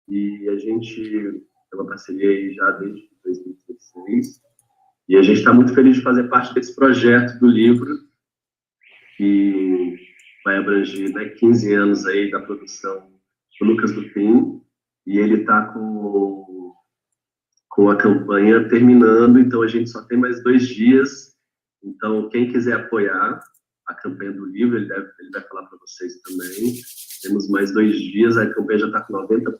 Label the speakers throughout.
Speaker 1: e a gente tem uma parceria aí já desde 2016, e a gente está muito feliz de fazer parte desse projeto do livro, que vai abranger, né, 15 anos aí da produção do Lucas Dupin, e ele está com a campanha terminando, então a gente só tem mais 2 dias. Então, quem quiser apoiar a campanha do livro, ele vai falar para vocês também. Temos mais 2 dias, a campanha já está com 90%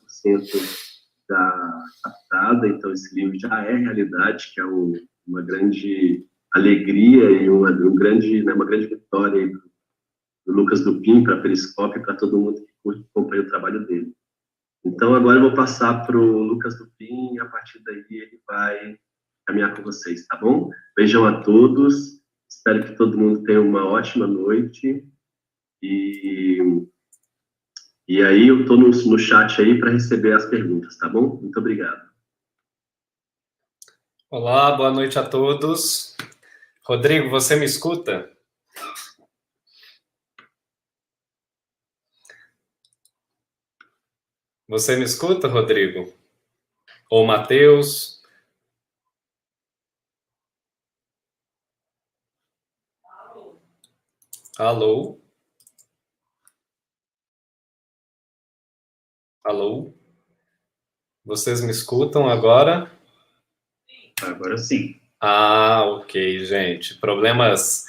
Speaker 1: captada, então esse livro já é realidade, que é uma grande alegria e uma grande vitória aí do Lucas Dupin para a Periscope e para todo mundo que acompanha o trabalho dele. Então, agora eu vou passar para o Lucas Dupin e a partir daí ele vai caminhar com vocês, tá bom? Beijão a todos, espero que todo mundo tenha uma ótima noite e aí eu estou no chat aí para receber as perguntas, tá bom? Muito obrigado.
Speaker 2: Olá, boa noite a todos. Rodrigo, você me escuta? Você me escuta, Rodrigo? Ou Matheus? Alô? Alô? Vocês me escutam agora?
Speaker 1: Agora sim.
Speaker 2: Ah, ok, gente. Problemas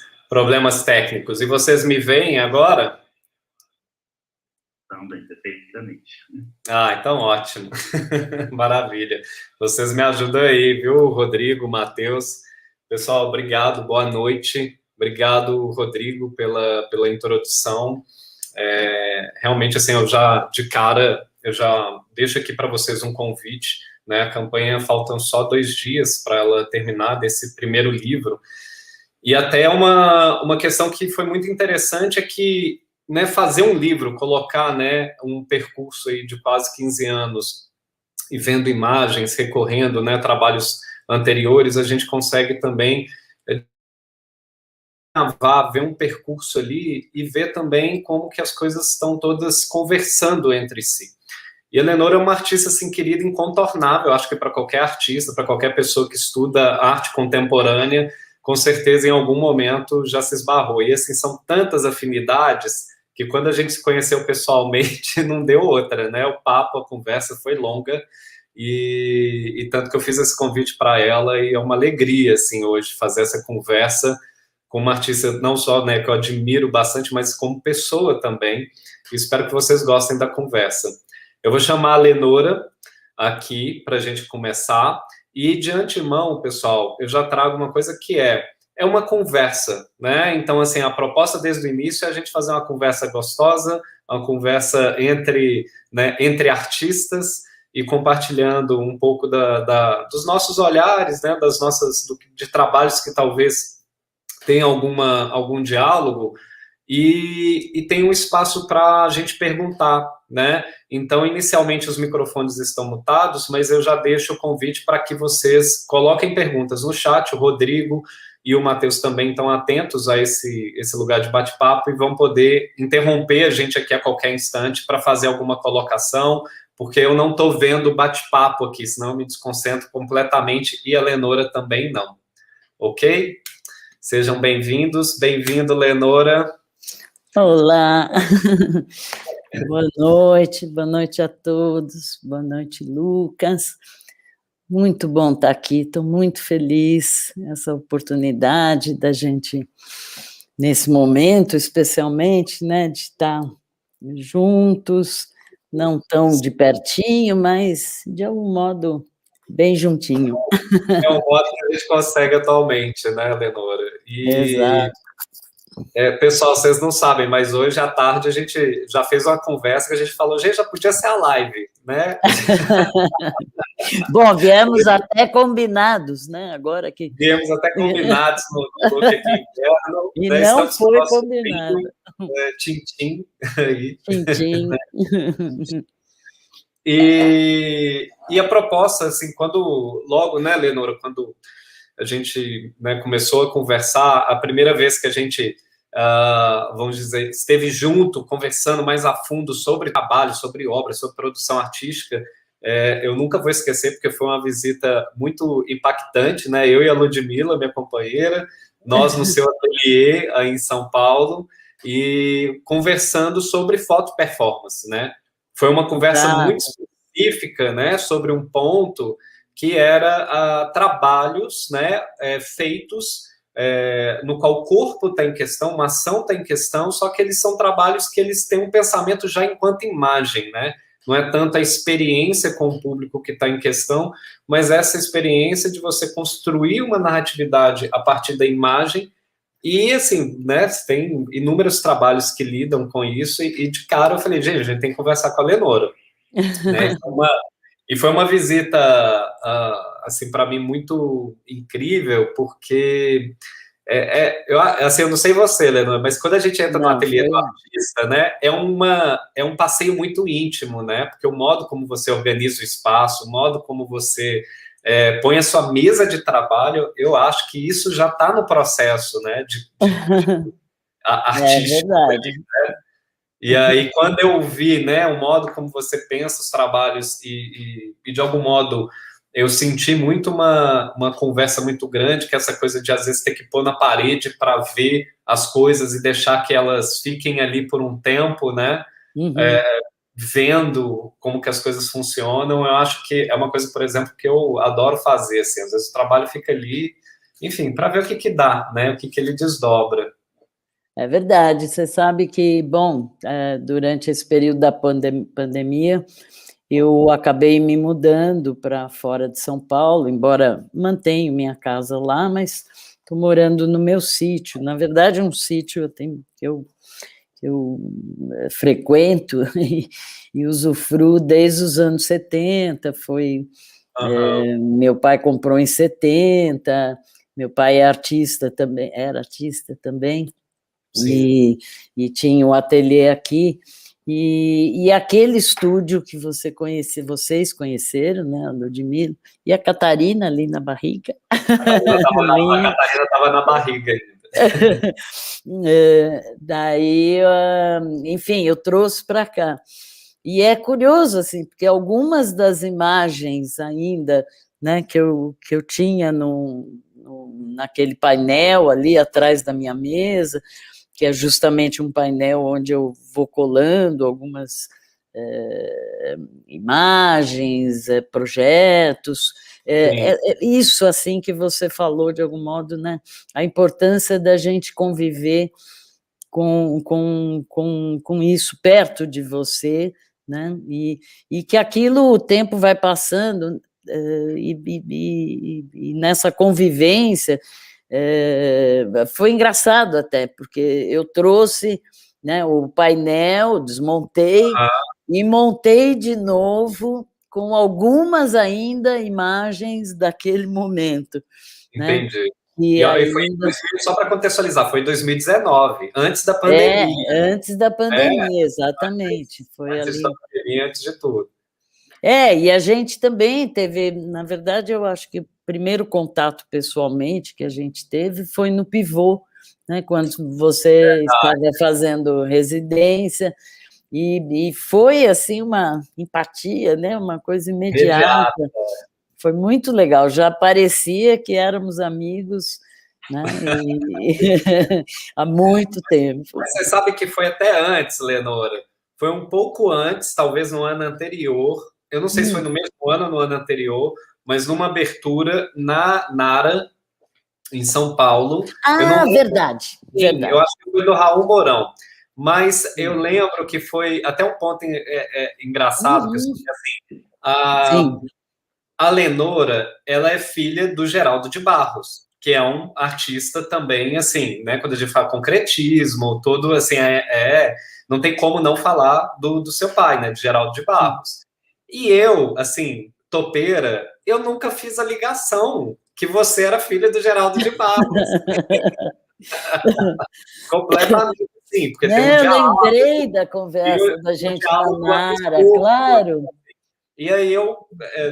Speaker 2: técnicos. E vocês me veem agora?
Speaker 1: Também, perfeitamente.
Speaker 2: Ah, então ótimo. Maravilha. Vocês me ajudam aí, viu, Rodrigo, Matheus? Pessoal, obrigado, boa noite. Obrigado, Rodrigo, pela introdução. Realmente, assim, eu já deixo aqui para vocês um convite, né? A campanha faltam só 2 dias para ela terminar desse primeiro livro. E até uma questão que foi muito interessante é que, né, fazer um livro, colocar, né, um percurso aí de quase 15 anos e vendo imagens, recorrendo, né, trabalhos anteriores, a gente consegue também ver um percurso ali e ver também como que as coisas estão todas conversando entre si. E a Lenora é uma artista, assim, querida, incontornável, acho que para qualquer artista, para qualquer pessoa que estuda arte contemporânea, com certeza em algum momento já se esbarrou. E, assim, são tantas afinidades que quando a gente se conheceu pessoalmente não deu outra, né? O papo, a conversa foi longa e tanto que eu fiz esse convite para ela e é uma alegria, assim, hoje fazer essa conversa com uma artista não só, né, que eu admiro bastante, mas como pessoa também. E espero que vocês gostem da conversa. Eu vou chamar a Lenora aqui para a gente começar. E de antemão, pessoal, eu já trago uma coisa que é uma conversa, né? Então, assim, a proposta desde o início é a gente fazer uma conversa gostosa, uma conversa entre artistas e compartilhando um pouco dos nossos olhares, né? De trabalhos que talvez tenham algum diálogo e tem um espaço para a gente perguntar, né? Então, inicialmente, os microfones estão mutados, mas eu já deixo o convite para que vocês coloquem perguntas no chat. O Rodrigo e o Matheus também estão atentos a esse lugar de bate-papo e vão poder interromper a gente aqui a qualquer instante para fazer alguma colocação, porque eu não estou vendo bate-papo aqui, senão eu me desconcentro completamente e a Lenora também não. Ok? Sejam bem-vindos. Bem-vindo, Lenora.
Speaker 3: Olá, boa noite a todos, boa noite, Lucas. Muito bom estar aqui, estou muito feliz essa oportunidade da gente, nesse momento, especialmente, né, de estar juntos, não tão de pertinho, mas de algum modo bem juntinho.
Speaker 2: É um modo que a gente consegue atualmente, né, Lenora?
Speaker 3: Exato.
Speaker 2: Pessoal, vocês não sabem, mas hoje à tarde a gente já fez uma conversa que a gente falou, gente, já podia ser a live, né?
Speaker 3: Bom, viemos até combinados, né? Agora que...
Speaker 2: Viemos até combinados no look aqui interno.
Speaker 3: E
Speaker 2: né?
Speaker 3: não
Speaker 2: Estamos
Speaker 3: foi combinado.
Speaker 2: Tintim.
Speaker 3: Tintim.
Speaker 2: E a proposta, assim, logo, né, Lenora, quando a gente, né, começou a conversar, a primeira vez que a gente, vamos dizer, esteve junto, conversando mais a fundo sobre trabalho, sobre obra, sobre produção artística, eu nunca vou esquecer, porque foi uma visita muito impactante, né? Eu e a Ludmila, minha companheira, nós no seu ateliê aí em São Paulo, e conversando sobre foto performance, né? Foi uma conversa muito específica, né, sobre um ponto que era trabalhos, né, feitos no qual o corpo está em questão, uma ação está em questão, só que eles são trabalhos que eles têm um pensamento já enquanto imagem, né? Não é tanto a experiência com o público que está em questão, mas essa experiência de você construir uma narratividade a partir da imagem. E, assim, né, tem inúmeros trabalhos que lidam com isso, e de cara eu falei, gente, a gente tem que conversar com a Lenora. Né? E foi uma visita, assim, para mim, muito incrível, porque, eu não sei você, Lenora, mas quando a gente entra no ateliê do artista, né, é um passeio muito íntimo, né, porque o modo como você organiza o espaço, o modo como você põe a sua mesa de trabalho, eu acho que isso já está no processo, né, artístico.
Speaker 3: É verdade.
Speaker 2: Né? E aí, quando eu vi, né, o modo como você pensa os trabalhos e de algum modo, eu senti muito uma conversa muito grande, que é essa coisa de, às vezes, ter que pôr na parede para ver as coisas e deixar que elas fiquem ali por um tempo, né, vendo como que as coisas funcionam. Eu acho que é uma coisa, por exemplo, que eu adoro fazer, assim, às vezes o trabalho fica ali, enfim, para ver o que dá, né, o que ele desdobra.
Speaker 3: É verdade, você sabe que, bom, durante esse período da pandemia, eu acabei me mudando para fora de São Paulo, embora mantenha minha casa lá, mas estou morando no meu sítio. Na verdade, um sítio que eu frequento e usufruo desde os anos 70, meu pai comprou em 70, meu pai era artista também, e tinha um ateliê aqui, e aquele estúdio que vocês conheceram, né, a Ludmila, e a Catarina ali na barriga.
Speaker 2: A Catarina estava na barriga ainda.
Speaker 3: Daí, enfim, eu trouxe para cá. E é curioso, assim, porque algumas das imagens ainda, né, que eu tinha naquele painel ali atrás da minha mesa, que é justamente um painel onde eu vou colando algumas imagens, projetos, isso assim que você falou de algum modo, né? A importância da gente conviver com isso perto de você, né? E que aquilo, o tempo vai passando, e nessa convivência, foi engraçado até, porque eu trouxe, né, o painel, desmontei e montei de novo com algumas ainda imagens daquele momento.
Speaker 2: Entendi.
Speaker 3: Né?
Speaker 2: E aí foi, só para contextualizar, foi em 2019, antes da pandemia.
Speaker 3: Antes da pandemia, exatamente. Foi
Speaker 2: antes
Speaker 3: ali.
Speaker 2: da pandemia, antes de tudo.
Speaker 3: E a gente também teve, na verdade, eu acho que o primeiro contato pessoalmente que a gente teve foi no Pivô, né, quando você estava fazendo residência, e foi, assim, uma empatia, né, uma coisa imediata. Foi muito legal, já parecia que éramos amigos, né, há muito tempo.
Speaker 2: Mas você sabe que foi até antes, Lenora, foi um pouco antes, talvez no ano anterior, eu não sei se foi no mesmo ano ou no ano anterior, mas numa abertura na Nara, em São Paulo.
Speaker 3: Verdade.
Speaker 2: Eu acho que foi do Raul Mourão. Mas eu lembro que foi até um ponto engraçado, que assim, a Lenora, ela é filha do Geraldo de Barros, que é um artista também, assim, né, quando a gente fala concretismo, todo, assim, não tem como não falar do seu pai, né, de Geraldo de Barros. E eu, assim, topeira, eu nunca fiz a ligação que você era filha do Geraldo de Barros. Completamente, sim, porque tem um diálogo.
Speaker 3: Eu lembrei da conversa da gente na Nara, claro.
Speaker 2: E aí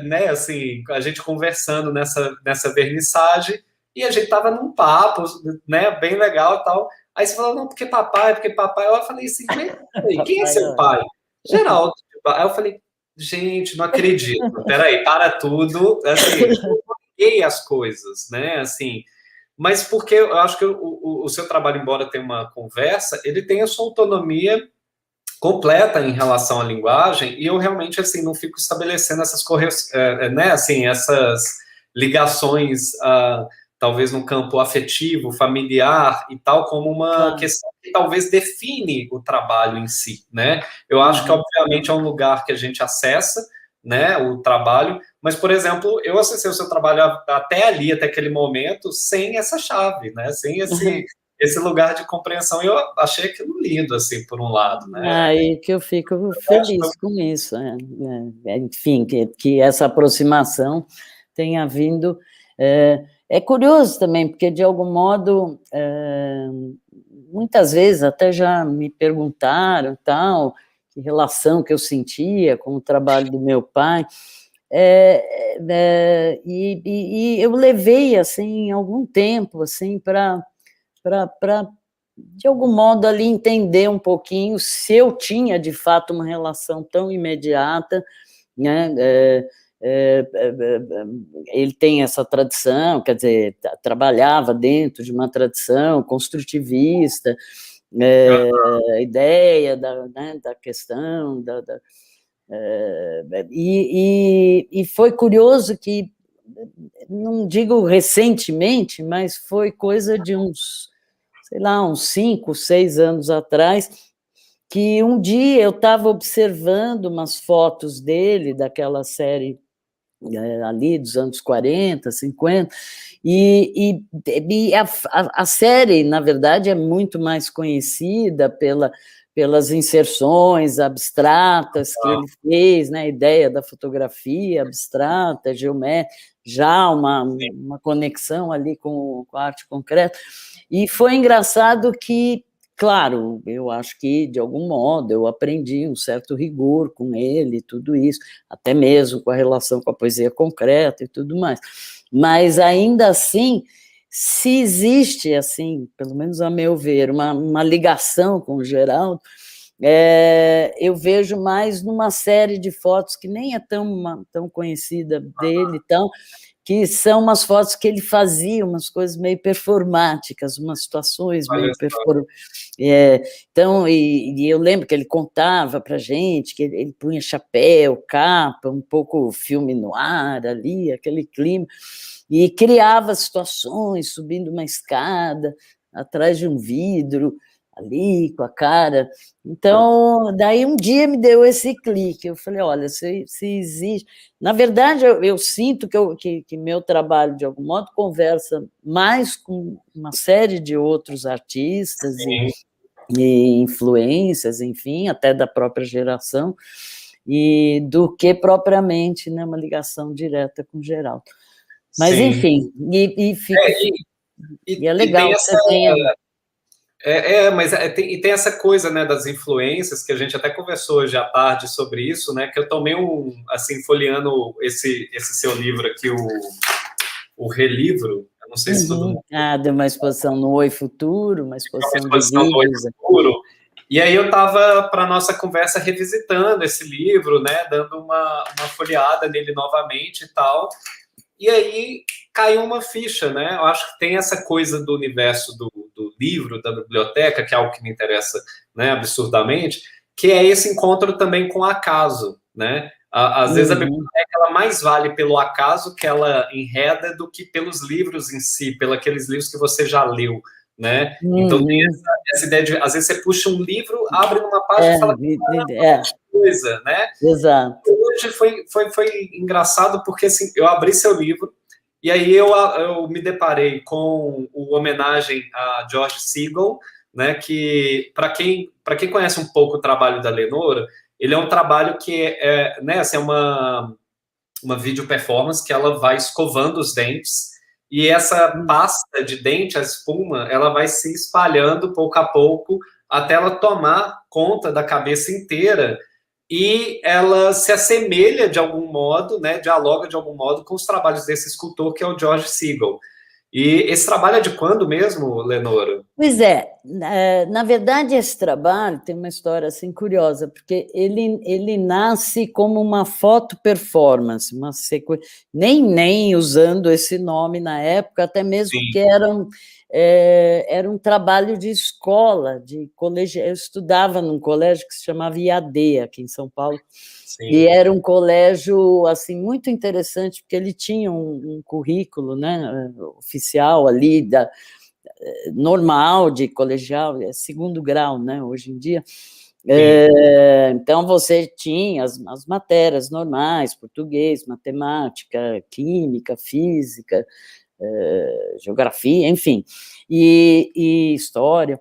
Speaker 2: né, assim, a gente conversando nessa vernissagem, e a gente tava num papo, né, bem legal e tal. Aí você falou, não, porque papai. Eu falei assim, quem é seu pai? Geraldo. Aí eu falei, gente, não acredito, peraí, para tudo, assim, eu bloqueei as coisas, né, assim, mas porque eu acho que o seu trabalho, embora tenha uma conversa, ele tem a sua autonomia completa em relação à linguagem, e eu realmente, assim, não fico estabelecendo essas né, assim, essas ligações, talvez no campo afetivo, familiar e tal, como uma questão que talvez define o trabalho em si, né? Eu acho que, obviamente, é um lugar que a gente acessa, né, o trabalho, mas, por exemplo, eu acessei o seu trabalho até ali, até aquele momento, sem essa chave, né, sem esse lugar de compreensão, e eu achei aquilo lindo, assim, por um lado, né?
Speaker 3: Aí que eu fico feliz com isso, enfim, que essa aproximação tenha vindo. É curioso também, porque, de algum modo, muitas vezes até já me perguntaram, tal, que relação que eu sentia com o trabalho do meu pai, e eu levei, assim, algum tempo, assim, para de algum modo, ali entender um pouquinho se eu tinha, de fato, uma relação tão imediata, né? Ele tem essa tradição, quer dizer, trabalhava dentro de uma tradição construtivista, a ideia né, da questão, e foi curioso que, não digo recentemente, mas foi coisa de uns, sei lá, uns 5, 6 anos atrás, que um dia eu estava observando umas fotos dele, daquela série ali dos anos 40, 50, e a série, na verdade, é muito mais conhecida pelas inserções abstratas que ele fez, né, a ideia da fotografia abstrata, geométrica, já uma conexão ali com a arte concreta, e foi engraçado que, claro, eu acho que, de algum modo, eu aprendi um certo rigor com ele, tudo isso, até mesmo com a relação com a poesia concreta e tudo mais. Mas, ainda assim, se existe, assim, pelo menos a meu ver, uma ligação com o Geraldo, eu vejo mais numa série de fotos que nem é tão conhecida dele, que são umas fotos que ele fazia, umas coisas meio performáticas, umas situações meio performáticas. Então, e eu lembro que ele contava para a gente que ele punha chapéu, capa, um pouco filme no ar ali, aquele clima, e criava situações, subindo uma escada, atrás de um vidro, ali, com a cara. Então, daí um dia me deu esse clique, eu falei, olha, se existe... Na verdade, eu sinto que meu trabalho, de algum modo, conversa mais com uma série de outros artistas e influências, enfim, até da própria geração, do que propriamente, né, uma ligação direta com o Geraldo. Mas, enfim, e é legal que você tenha...
Speaker 2: Mas tem essa coisa, né, das influências, que a gente até conversou hoje à tarde sobre isso, né, que eu tomei assim, folheando esse seu livro aqui, o Relivro, eu não sei se todo mundo...
Speaker 3: de uma exposição no Oi Futuro, uma exposição de vídeos.
Speaker 2: E aí eu estava, para a nossa conversa, revisitando esse livro, né, dando uma folheada nele novamente e tal, e aí caiu uma ficha, né? Eu acho que tem essa coisa do universo do livro, da biblioteca, que é algo que me interessa, né, absurdamente, que é esse encontro também com o acaso, né? Às vezes a biblioteca ela mais vale pelo acaso que ela enreda do que pelos livros em si, pelos aqueles livros que você já leu, né? Então tem essa ideia de, às vezes você puxa um livro, abre numa página e fala coisa, né?
Speaker 3: Exato.
Speaker 2: Hoje foi engraçado porque assim, eu abri seu livro e aí eu me deparei com o homenagem a George Segal, né? Que para quem conhece um pouco o trabalho da Lenora, ele é um trabalho que né, assim, é uma video performance que ela vai escovando os dentes e essa pasta de dente, a espuma, ela vai se espalhando pouco a pouco até ela tomar conta da cabeça inteira e ela se assemelha de algum modo, né, dialoga de algum modo com os trabalhos desse escultor que é o George Segal. E esse trabalho é de quando mesmo, Lenora?
Speaker 3: Pois é, na verdade esse trabalho tem uma história assim curiosa, porque ele nasce como uma foto performance, uma sequência, nem usando esse nome na época, até mesmo
Speaker 2: Sim,
Speaker 3: porque era um trabalho de escola, de colégio. Eu estudava num colégio que se chamava IAD, aqui em São Paulo, e
Speaker 2: sim.
Speaker 3: era um colégio assim muito interessante, porque ele tinha um currículo, né, oficial ali, normal de colegial, é segundo grau, né, hoje em dia. Então, você tinha as matérias normais, português, matemática, química, física, geografia, enfim, e história.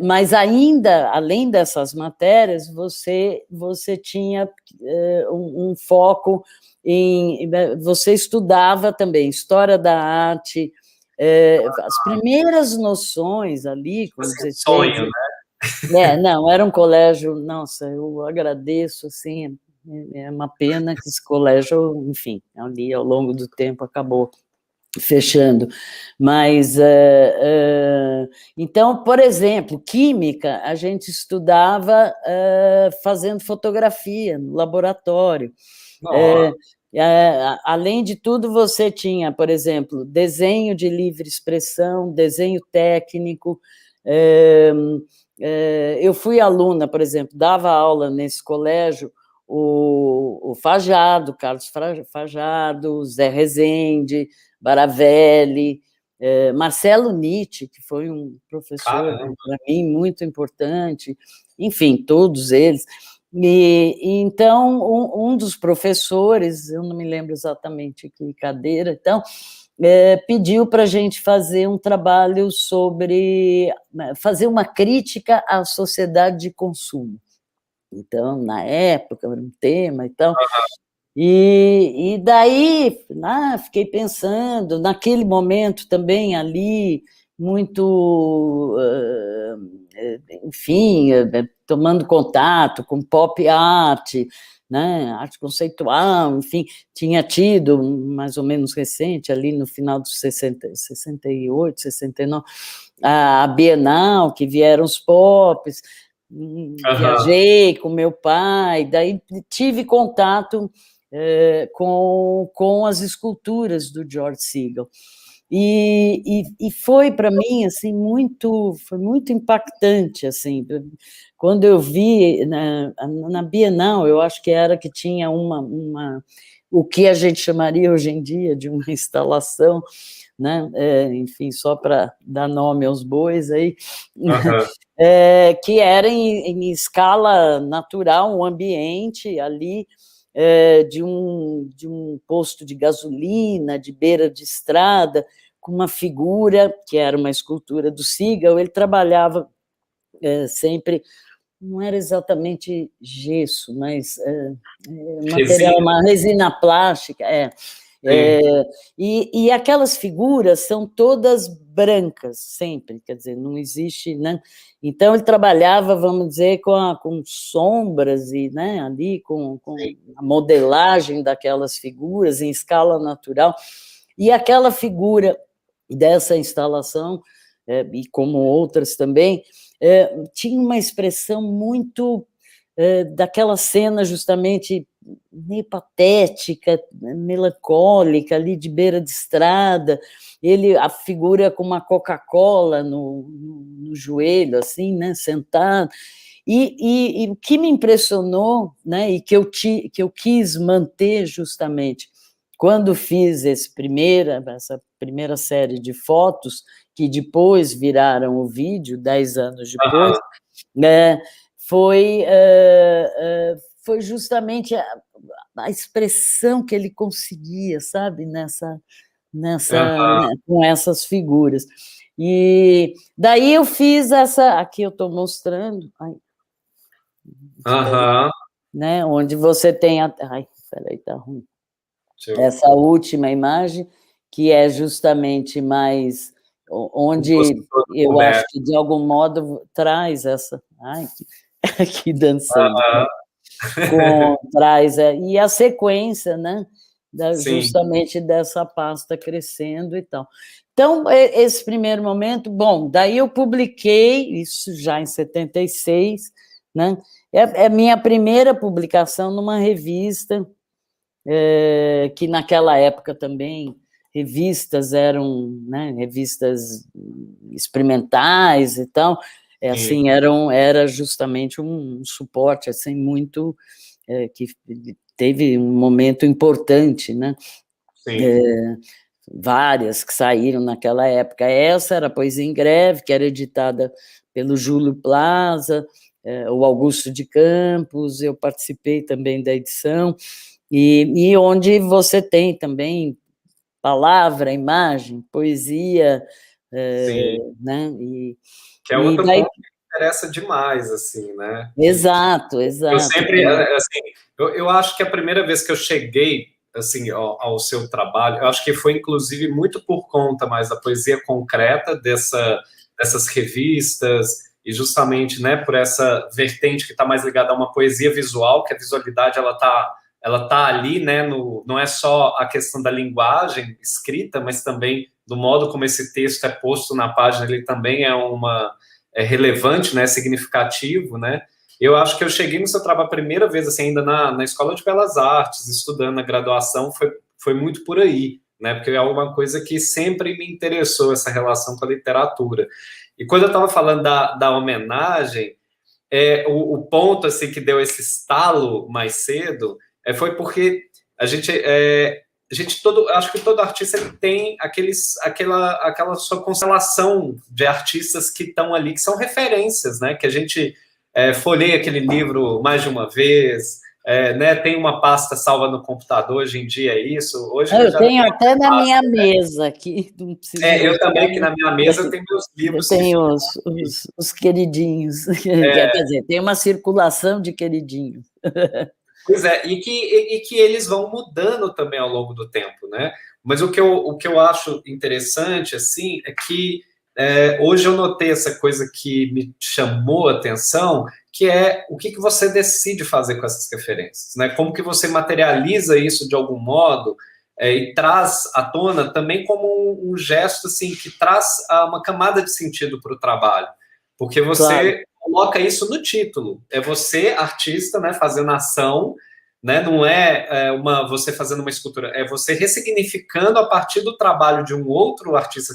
Speaker 3: Mas ainda, além dessas matérias, você tinha um foco você estudava também história da arte, as primeiras noções ali, com
Speaker 2: Assim,
Speaker 3: 16...
Speaker 2: sonho, né?
Speaker 3: Não, era um colégio, nossa, eu agradeço, assim, é uma pena que esse colégio, enfim, ali ao longo do tempo acabou fechando, mas, então, por exemplo, química, a gente estudava fazendo fotografia no laboratório. Além de tudo, você tinha, por exemplo, desenho de livre expressão, desenho técnico. Eu fui aluna, por exemplo, dava aula nesse colégio, o Fajardo, Carlos Fajardo, Zé Rezende, Baravelli, Marcelo Nietzsche, que foi um professor, para mim, muito importante, enfim, todos eles. Então, um dos professores, eu não me lembro exatamente que cadeira, então, pediu para a gente fazer um trabalho fazer uma crítica à sociedade de consumo. Então, na época, era um tema e tal. E daí, fiquei pensando, naquele momento também ali, muito, enfim, tomando contato com pop art, né, arte conceitual, enfim, tinha tido, mais ou menos recente, ali no final dos 68, 69, a Bienal, que vieram os pops, viajei com meu pai, daí tive contato com as esculturas do George Segal. E foi para mim assim foi muito impactante assim. Quando eu vi na Bienal, eu acho que era que tinha o que a gente chamaria hoje em dia de uma instalação, né? Enfim, só para dar nome aos bois aí, que era em escala natural, um ambiente ali de um posto de gasolina, de beira de estrada, com uma figura, que era uma escultura do Segal. Ele trabalhava sempre, não era exatamente gesso, mas material, uma resina plástica, e aquelas figuras são todas brancas, sempre, quer dizer, não existe, né? Então, ele trabalhava, vamos dizer, com sombras e, né, ali, com a modelagem daquelas figuras em escala natural, e aquela figura dessa instalação, e como outras também, tinha uma expressão muito daquela cena justamente meio patética, melancólica, ali de beira de estrada, a figura com uma Coca-Cola no joelho, assim, né, sentado. E o que me impressionou, né, e que eu quis manter justamente quando fiz essa primeira série de fotos, que depois viraram o vídeo, 10 anos depois, né, foi justamente a expressão que ele conseguia, sabe, né, com essas figuras. E daí eu fiz aqui eu estou mostrando, né, onde você tem peraí, tá ruim. Essa última imagem, que é justamente mais onde eu acho que, de algum modo, traz essa... aqui dançando. Traz, e a sequência, né, justamente dessa pasta crescendo e tal. Então, esse primeiro momento, bom, daí eu publiquei, isso já em 76, né? É minha primeira publicação numa revista, que naquela época também, revistas eram, né, revistas experimentais e tal, assim, era justamente um suporte, assim, muito, que teve um momento importante, né? Várias que saíram naquela época. Essa era a Poesia em Greve, que era editada pelo Júlio Plaza, o Augusto de Campos, eu participei também da edição, e onde você tem também palavra, imagem, poesia, né?
Speaker 2: Que é outro ponto que me interessa demais, assim, né?
Speaker 3: Exato.
Speaker 2: Eu sempre, assim, eu acho que a primeira vez que eu cheguei, assim, ao seu trabalho, eu acho que foi, inclusive, muito por conta mais da poesia concreta dessas revistas, e justamente, né, por essa vertente que está mais ligada a uma poesia visual, que a visualidade, ela tá ali, né, não é só a questão da linguagem escrita, mas também do modo como esse texto é posto na página, ele também é relevante, né, significativo, né. Eu acho que eu cheguei no seu trabalho a primeira vez, assim, ainda na Escola de Belas Artes, estudando na graduação, foi muito por aí, né, porque é uma coisa que sempre me interessou, essa relação com a literatura. E quando eu estava falando da homenagem, o ponto, assim, que deu esse estalo mais cedo, foi porque acho que todo artista ele tem aquela sua constelação de artistas que estão ali, que são referências, né? Que a gente folheia aquele livro mais de uma vez, né? Tem uma pasta salva no computador, hoje em dia é isso. Hoje
Speaker 3: eu tenho até na minha mesa aqui. Não preciso
Speaker 2: eu também, que na minha mesa eu tenho meus livros.
Speaker 3: Eu tenho os queridinhos. Quer dizer, tem uma circulação de queridinhos.
Speaker 2: Pois é, e que eles vão mudando também ao longo do tempo, né? Mas o que eu acho interessante, assim, é que hoje eu notei essa coisa que me chamou a atenção, que é o que você decide fazer com essas referências, né? Como que você materializa isso de algum modo e traz à tona também como um gesto, assim, que traz uma camada de sentido para o trabalho. Porque você coloca isso no título. É você, artista, né, fazendo ação, né, não você fazendo uma escultura, é você ressignificando a partir do trabalho de um outro artista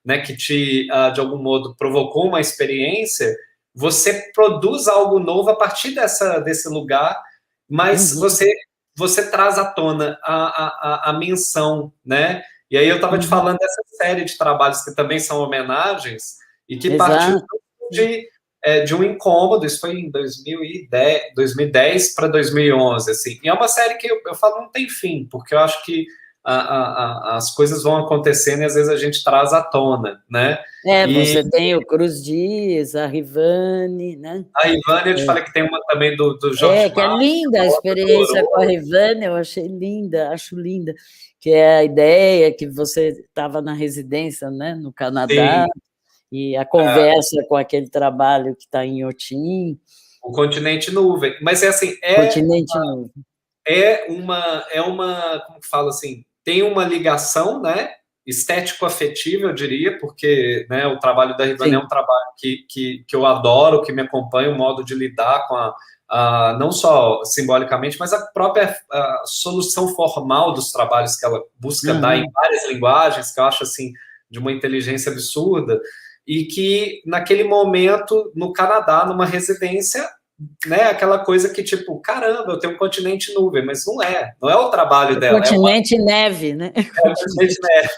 Speaker 2: né, que te, de algum modo, provocou uma experiência, você produz algo novo a partir desse lugar, mas você traz à tona a menção, né? E aí eu estava te falando dessa série de trabalhos que também são homenagens, e que partiu de um incômodo, isso foi em 2010 para 2011, assim. E é uma série que eu falo não tem fim, porque eu acho que as coisas vão acontecendo e às vezes a gente traz à tona, né?
Speaker 3: Você tem o Cruz Dias, a Rivane, né?
Speaker 2: A Rivane, eu te falei que tem uma também do Jorge
Speaker 3: que é linda a experiência com a Rivane, eu achei linda, acho linda, que é a ideia que você estava na residência, né, no Canadá, e a conversa com aquele trabalho que está em Otim.
Speaker 2: O Continente Nuvem. Mas é assim,
Speaker 3: Continente Nuvem.
Speaker 2: Como que fala assim, tem uma ligação, né, estético-afetiva, eu diria, porque, né, o trabalho da Rivane é um trabalho que eu adoro, que me acompanha, o modo de lidar com não só simbolicamente, mas a própria solução formal dos trabalhos que ela busca dar em várias linguagens, que eu acho, assim, de uma inteligência absurda, e que, naquele momento, no Canadá, numa residência, né, aquela coisa que, tipo, caramba, eu tenho um continente nuvem, mas não é o trabalho dela.
Speaker 3: Continente neve, né?
Speaker 2: É o continente neve.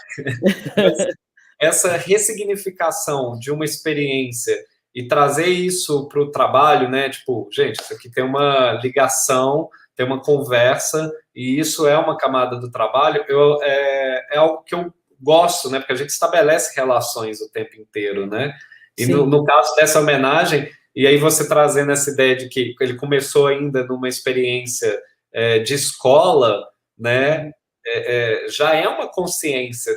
Speaker 2: Essa ressignificação de uma experiência e trazer isso para o trabalho, né, tipo, gente, isso aqui tem uma ligação, tem uma conversa, e isso é uma camada do trabalho, é algo que eu gosto, né, porque a gente estabelece relações o tempo inteiro, né, e no caso dessa homenagem, e aí você trazendo essa ideia de que ele começou ainda numa experiência de escola, né, já é uma consciência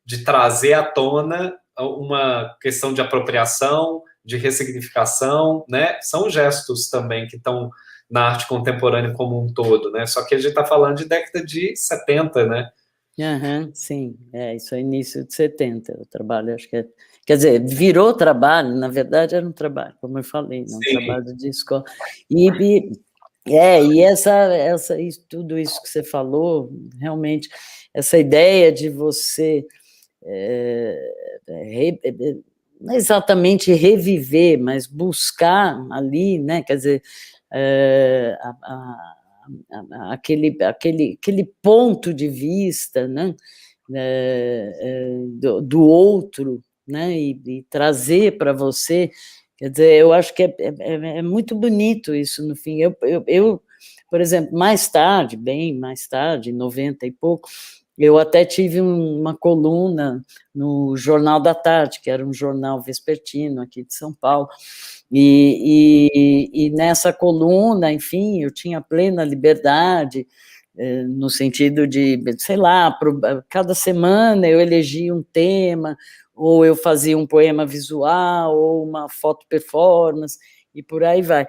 Speaker 2: de trazer à tona uma questão de apropriação, de ressignificação, né, são gestos também que estão na arte contemporânea como um todo, né? Só que a gente está falando de década de 70, né?
Speaker 3: Sim, isso é início de 70, o trabalho, acho que quer dizer, virou trabalho, na verdade era um trabalho, como eu falei, não um trabalho de escola, e tudo isso que você falou, realmente, essa ideia de você não exatamente reviver, mas buscar ali, né, quer dizer, aquele ponto de vista, né, do outro, né, e trazer para você, quer dizer, eu acho que é muito bonito isso, no fim. Eu, por exemplo, bem mais tarde, em 90 e pouco, eu até tive uma coluna no Jornal da Tarde, que era um jornal vespertino aqui de São Paulo, e nessa coluna, enfim, eu tinha plena liberdade, no sentido de, sei lá, cada semana eu elegia um tema, ou eu fazia um poema visual, ou uma foto performance, e por aí vai.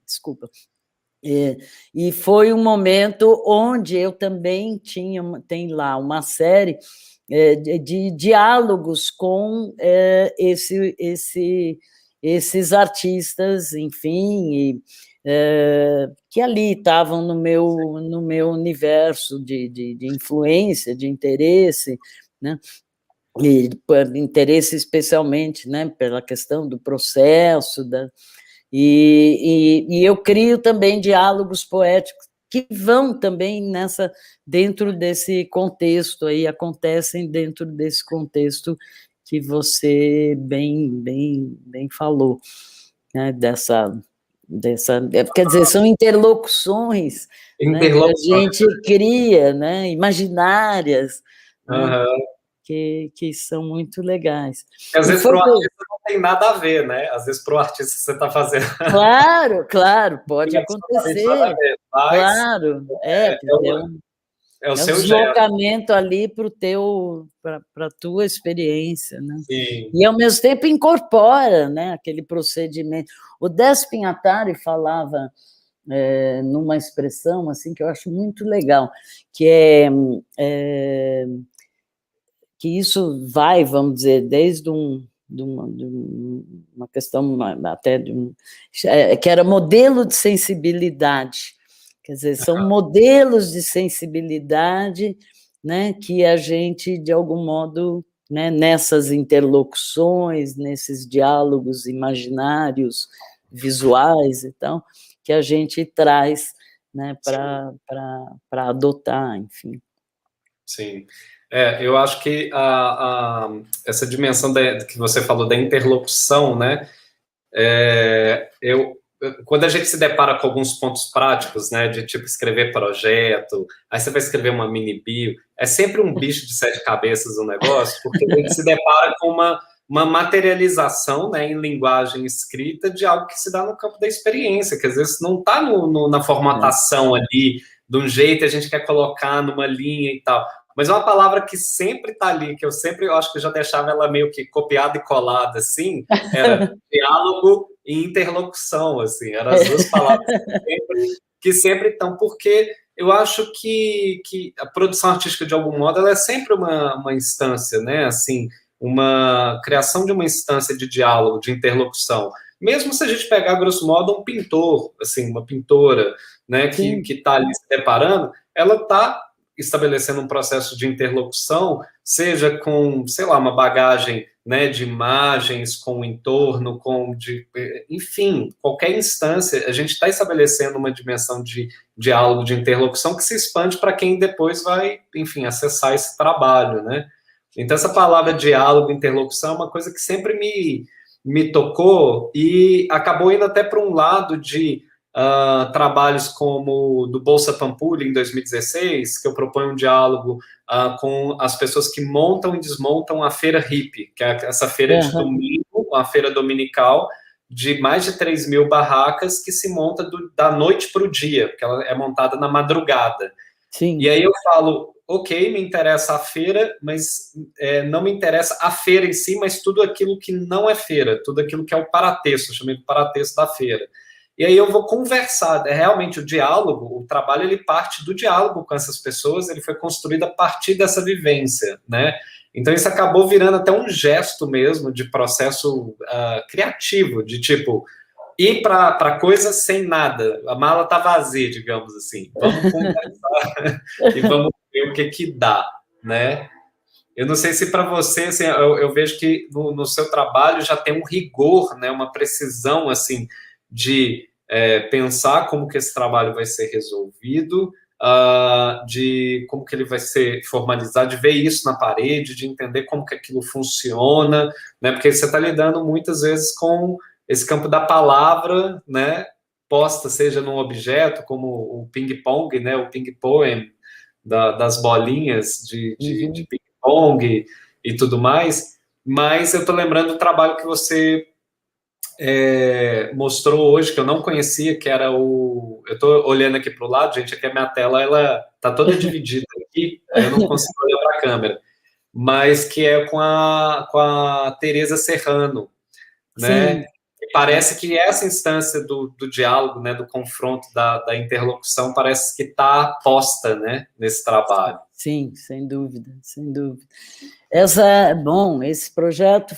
Speaker 3: Desculpa. E foi um momento onde eu também tem lá uma série de diálogos com esses artistas, enfim, que ali estavam no meu universo de influência, de interesse, né? E interesse especialmente, né, pela questão do processo, e eu crio também diálogos poéticos que vão também dentro desse contexto aí, acontecem dentro desse contexto que você bem falou, né, quer dizer, são interlocuções, né, que a gente cria, né, imaginárias, né, que são muito legais.
Speaker 2: Às vezes para o artista não tem nada a ver, né? Às vezes para o artista que você está fazendo.
Speaker 3: Claro, pode acontecer. Ver, claro, é o seu deslocamento ali para a tua experiência, né?
Speaker 2: Sim.
Speaker 3: E ao mesmo tempo incorpora, né, aquele procedimento. O Décio Pinhatari falava numa expressão assim que eu acho muito legal, que que isso vai, vamos dizer, desde uma questão até que era modelo de sensibilidade, quer dizer, são modelos de sensibilidade, né, que a gente, de algum modo, né, nessas interlocuções, nesses diálogos imaginários, visuais e tal, que a gente traz, né, para adotar, enfim.
Speaker 2: Sim. Eu acho que essa dimensão que você falou da interlocução, né? Quando a gente se depara com alguns pontos práticos, né, de tipo escrever projeto, aí você vai escrever uma mini bio, é sempre um bicho de 7 cabeças o negócio, porque a gente se depara com uma materialização, né, em linguagem escrita de algo que se dá no campo da experiência, que às vezes não está na formatação ali, de um jeito a gente quer colocar numa linha e tal. Mas uma palavra que sempre está ali, que eu acho que eu já deixava ela meio que copiada e colada, assim, era diálogo e interlocução, assim, eram as duas palavras que sempre estão, porque eu acho que a produção artística, de algum modo, ela é sempre uma instância, né, assim, uma criação de uma instância de diálogo, de interlocução. Mesmo se a gente pegar, grosso modo, um pintor, assim, uma pintora, né, que está ali se deparando, ela está estabelecendo um processo de interlocução, seja com, sei lá, uma bagagem, né, de imagens, com o entorno, enfim, qualquer instância, a gente está estabelecendo uma dimensão de diálogo, de interlocução, que se expande para quem depois vai, enfim, acessar esse trabalho, né? Então, essa palavra diálogo, interlocução, é uma coisa que sempre me tocou e acabou indo até para um lado de trabalhos como do Bolsa Pampulha, em 2016, que eu proponho um diálogo com as pessoas que montam e desmontam a Feira Hippie, que é essa feira de domingo, uma feira dominical, de mais de 3.000 barracas que se monta da noite para o dia, porque ela é montada na madrugada.
Speaker 3: Sim.
Speaker 2: E aí eu falo, ok, me interessa a feira, mas não me interessa a feira em si, mas tudo aquilo que não é feira, tudo aquilo que é o paratexto, eu chamei de paratexto da feira. e aí eu vou conversar. Realmente o diálogo, o trabalho, ele parte do diálogo com essas pessoas, ele foi construído a partir dessa vivência, né? Então isso acabou virando até um gesto mesmo de processo criativo, de tipo, ir para coisa sem nada, a mala tá vazia, digamos assim, vamos conversar e vamos ver o que dá, né? Eu não sei se para você, assim, eu vejo que no seu trabalho já tem um rigor, né, uma precisão, assim, de pensar como que esse trabalho vai ser resolvido, de como que ele vai ser formalizado, de ver isso na parede, de entender como que aquilo funciona, né, porque você está lidando muitas vezes com esse campo da palavra, né, posta, seja num objeto, como o ping-pong, né, o ping-poem, das bolinhas de ping-pong e tudo mais, mas eu estou lembrando do trabalho que você mostrou hoje, que eu não conhecia, que era o... Eu estou olhando aqui para o lado, gente, aqui a minha tela, ela está toda dividida aqui, aí eu não consigo olhar para a câmera, mas que é com a Teresa Serrano, né?
Speaker 3: Sim.
Speaker 2: Parece que essa instância do diálogo, né, do confronto, da interlocução, parece que está posta, né, nesse trabalho.
Speaker 3: Sim, sem dúvida, sem dúvida. Bom, esse projeto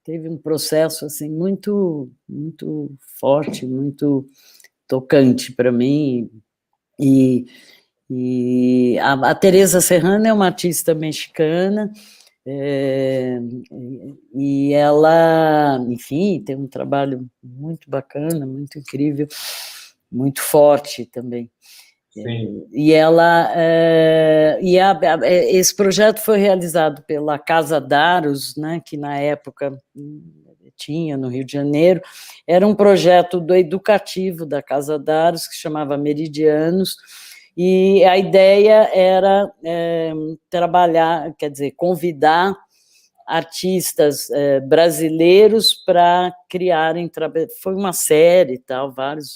Speaker 3: teve um processo assim muito, muito forte, muito tocante para mim. E a Teresa Serrano é uma artista mexicana, e ela, enfim, tem um trabalho muito bacana, muito incrível, muito forte também.
Speaker 2: Sim.
Speaker 3: E esse projeto foi realizado pela Casa Daros, né, que na época tinha no Rio de Janeiro. Era um projeto educativo da Casa Daros, que chamava Meridianos, e a ideia era trabalhar, quer dizer, convidar artistas brasileiros para criarem, foi uma série e tal, vários...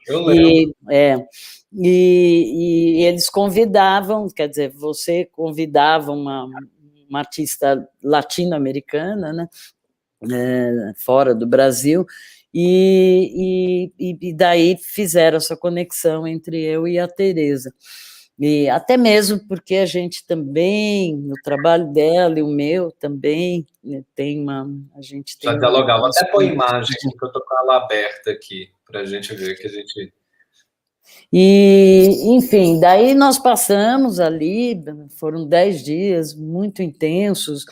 Speaker 2: eu lembro.
Speaker 3: E eles convidavam, quer dizer, você convidava uma artista latino-americana, né, fora do Brasil, e daí fizeram essa conexão entre eu e a Teresa. E até mesmo porque a gente também, o trabalho dela e o meu também, né, a gente tem...
Speaker 2: Já dialogava, até põe imagem, que eu estou com ela aberta aqui, para a gente ver que a gente...
Speaker 3: E, enfim, daí nós passamos ali, foram 10 dias muito intensos.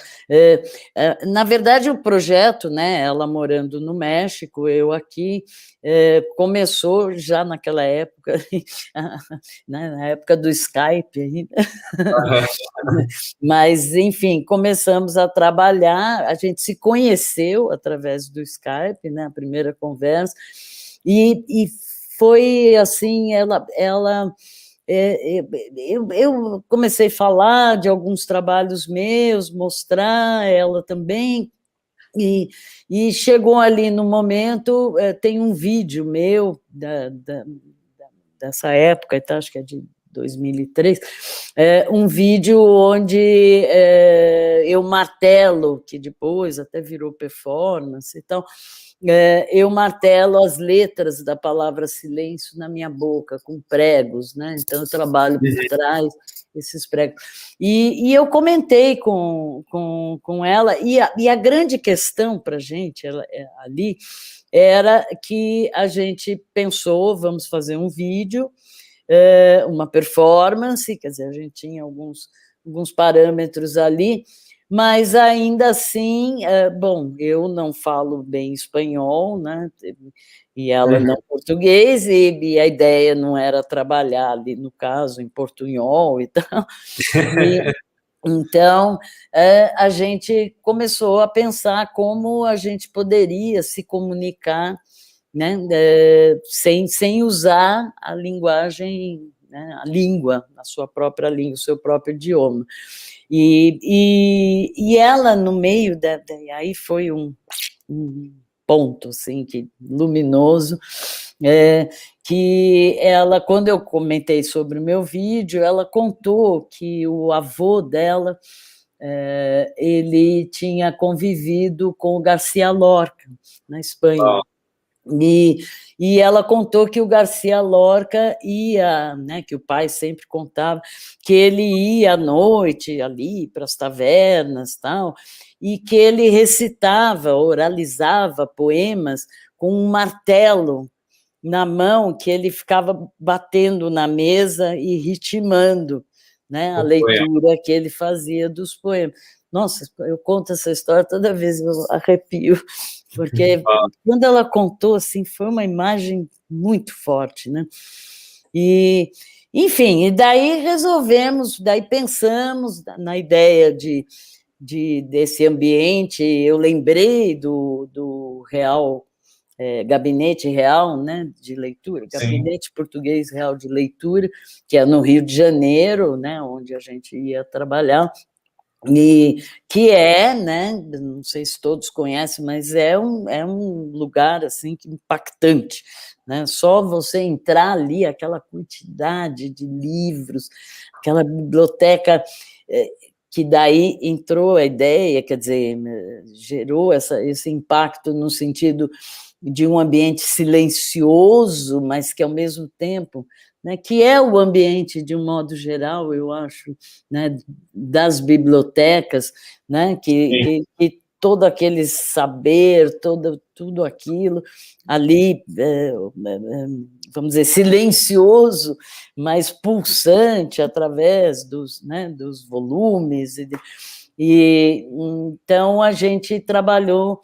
Speaker 3: Na verdade, o projeto, né, ela morando no México, eu aqui, começou já naquela época, né, na época do Skype ainda. Mas, enfim, começamos a trabalhar, a gente se conheceu através do Skype, né, a primeira conversa, e foi assim, eu comecei a falar de alguns trabalhos meus, mostrar ela também, e chegou ali no momento, tem um vídeo meu dessa época, então, acho que é de 2003, um vídeo onde eu martelo, que depois até virou performance, então, eu martelo as letras da palavra silêncio na minha boca, com pregos, né? Então eu trabalho por trás esses pregos. E eu comentei com ela, e a grande questão para a gente ali era que a gente pensou, vamos fazer um vídeo, uma performance, quer dizer, a gente tinha alguns parâmetros ali, mas ainda assim, bom, eu não falo bem espanhol, né, e ela não português, e a ideia não era trabalhar ali, no caso, em portunhol e tal, então, a gente começou a pensar como a gente poderia se comunicar, né, sem usar a linguagem, né, a língua, a sua própria língua, o seu próprio idioma. E ela, no meio, aí foi um ponto assim, luminoso, que ela, quando eu comentei sobre o meu vídeo, ela contou que o avô dela, ele tinha convivido com o Garcia Lorca, na Espanha. E ela contou que o Garcia Lorca ia, né, que o pai sempre contava, que ele ia à noite ali para as tavernas, tal, e que ele recitava, oralizava poemas com um martelo na mão, que ele ficava batendo na mesa e ritmando, né, a leitura que ele fazia dos poemas. Nossa, eu conto essa história toda vez, eu arrepio, porque quando ela contou, assim, foi uma imagem muito forte, né? E, enfim, e daí resolvemos, daí pensamos na ideia desse ambiente, eu lembrei do Real, Gabinete Real, né, de Leitura, Gabinete Português Real de Leitura, que é no Rio de Janeiro, né, onde a gente ia trabalhar, e que é, né, não sei se todos conhecem, mas é um lugar assim impactante, né? Só você entrar ali, aquela quantidade de livros, aquela biblioteca, que daí entrou a ideia, quer dizer, gerou esse impacto no sentido de um ambiente silencioso, mas que ao mesmo tempo, né, que é o ambiente, de um modo geral, eu acho, né, das bibliotecas, né, que todo aquele saber, tudo aquilo ali, vamos dizer, silencioso, mas pulsante através dos volumes. E então a gente trabalhou.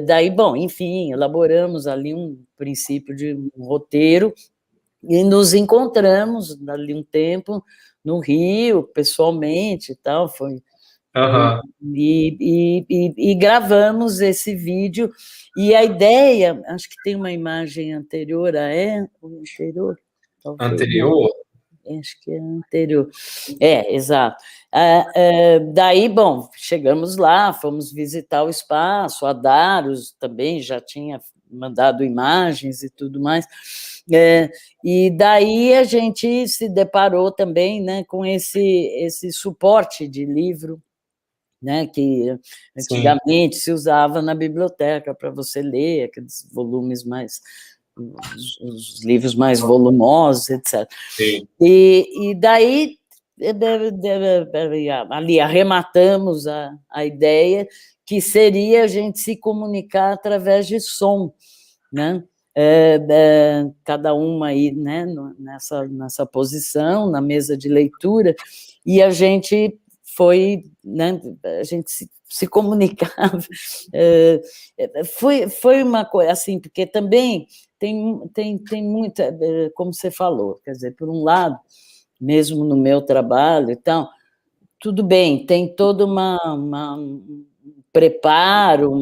Speaker 3: Daí, bom, enfim, elaboramos ali um princípio de um roteiro e nos encontramos ali um tempo no Rio, pessoalmente e tal, e gravamos esse vídeo, e a ideia, acho que tem uma imagem anterior anterior?
Speaker 2: Anterior?
Speaker 3: Acho que é anterior. Exato. Daí, bom, chegamos lá, fomos visitar o espaço, a Daros também já tinha mandado imagens e tudo mais, e daí a gente se deparou também, né, com esse suporte de livro, né, que antigamente se usava na biblioteca para você ler, aqueles volumes mais, os livros mais volumosos, etc. E daí ali arrematamos a ideia que seria a gente se comunicar através de som, né? Cada uma aí, né, nessa posição, na mesa de leitura, e a gente foi, né, a gente se comunicava. Foi uma coisa assim, porque também tem muita, como você falou, quer dizer, por um lado, mesmo no meu trabalho e tal, tudo bem, tem todo um preparo,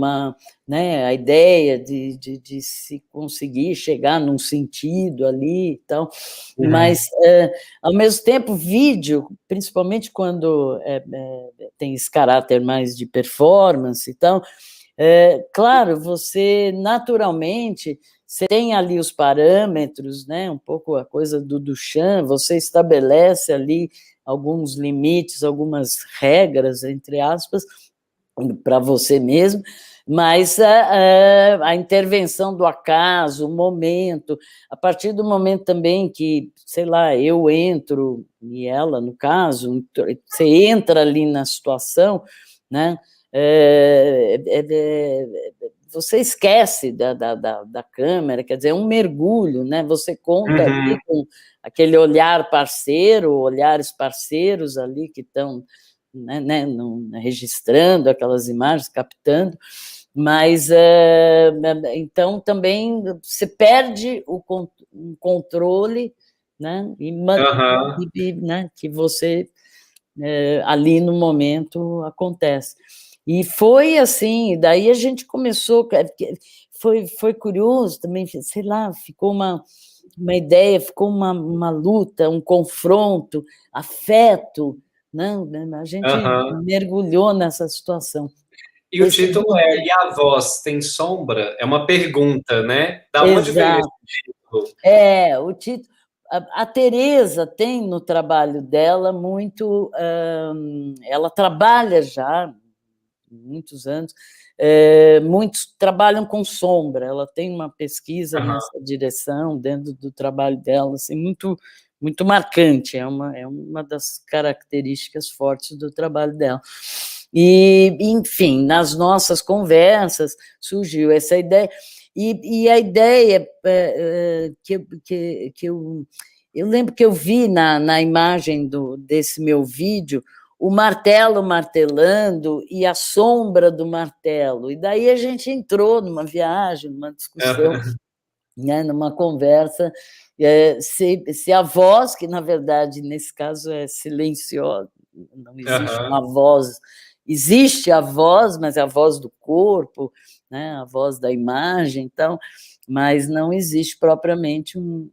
Speaker 3: né, a ideia de se conseguir chegar num sentido ali e tal, mas, ao mesmo tempo, vídeo, principalmente quando tem esse caráter mais de performance e tal, claro, você naturalmente, você tem ali os parâmetros, né, um pouco a coisa do Duchamp, você estabelece ali alguns limites, algumas regras, entre aspas, para você mesmo, mas a intervenção do acaso, o momento, a partir do momento também que, sei lá, eu entro, e ela, no caso, você entra ali na situação, né, você esquece da câmera, quer dizer, é um mergulho, né? Você conta ali com aquele olhar parceiro, olhares parceiros ali que estão, né, registrando aquelas imagens, captando, mas então também você perde o controle, né? Né, que você ali no momento acontece. E foi assim, daí a gente começou, foi curioso também, sei lá, ficou uma ideia, ficou uma luta, um confronto, afeto, né? A gente mergulhou nessa situação.
Speaker 2: E o título E a Voz Tem Sombra? É uma pergunta, né? Da onde veio esse título?
Speaker 3: O título... A Teresa tem no trabalho dela muito... ela trabalha já muitos anos, muitos trabalham com sombra, ela tem uma pesquisa nessa direção, dentro do trabalho dela, assim, muito, muito marcante, é uma das características fortes do trabalho dela. E, enfim, nas nossas conversas surgiu essa ideia, e a ideia que eu lembro que eu vi na imagem desse meu vídeo o martelo martelando e a sombra do martelo, e daí a gente entrou numa viagem, numa discussão, né, numa conversa, se a voz, que na verdade nesse caso é silenciosa, não existe uma voz, existe a voz, mas é a voz do corpo, né, a voz da imagem, então, mas não existe propriamente um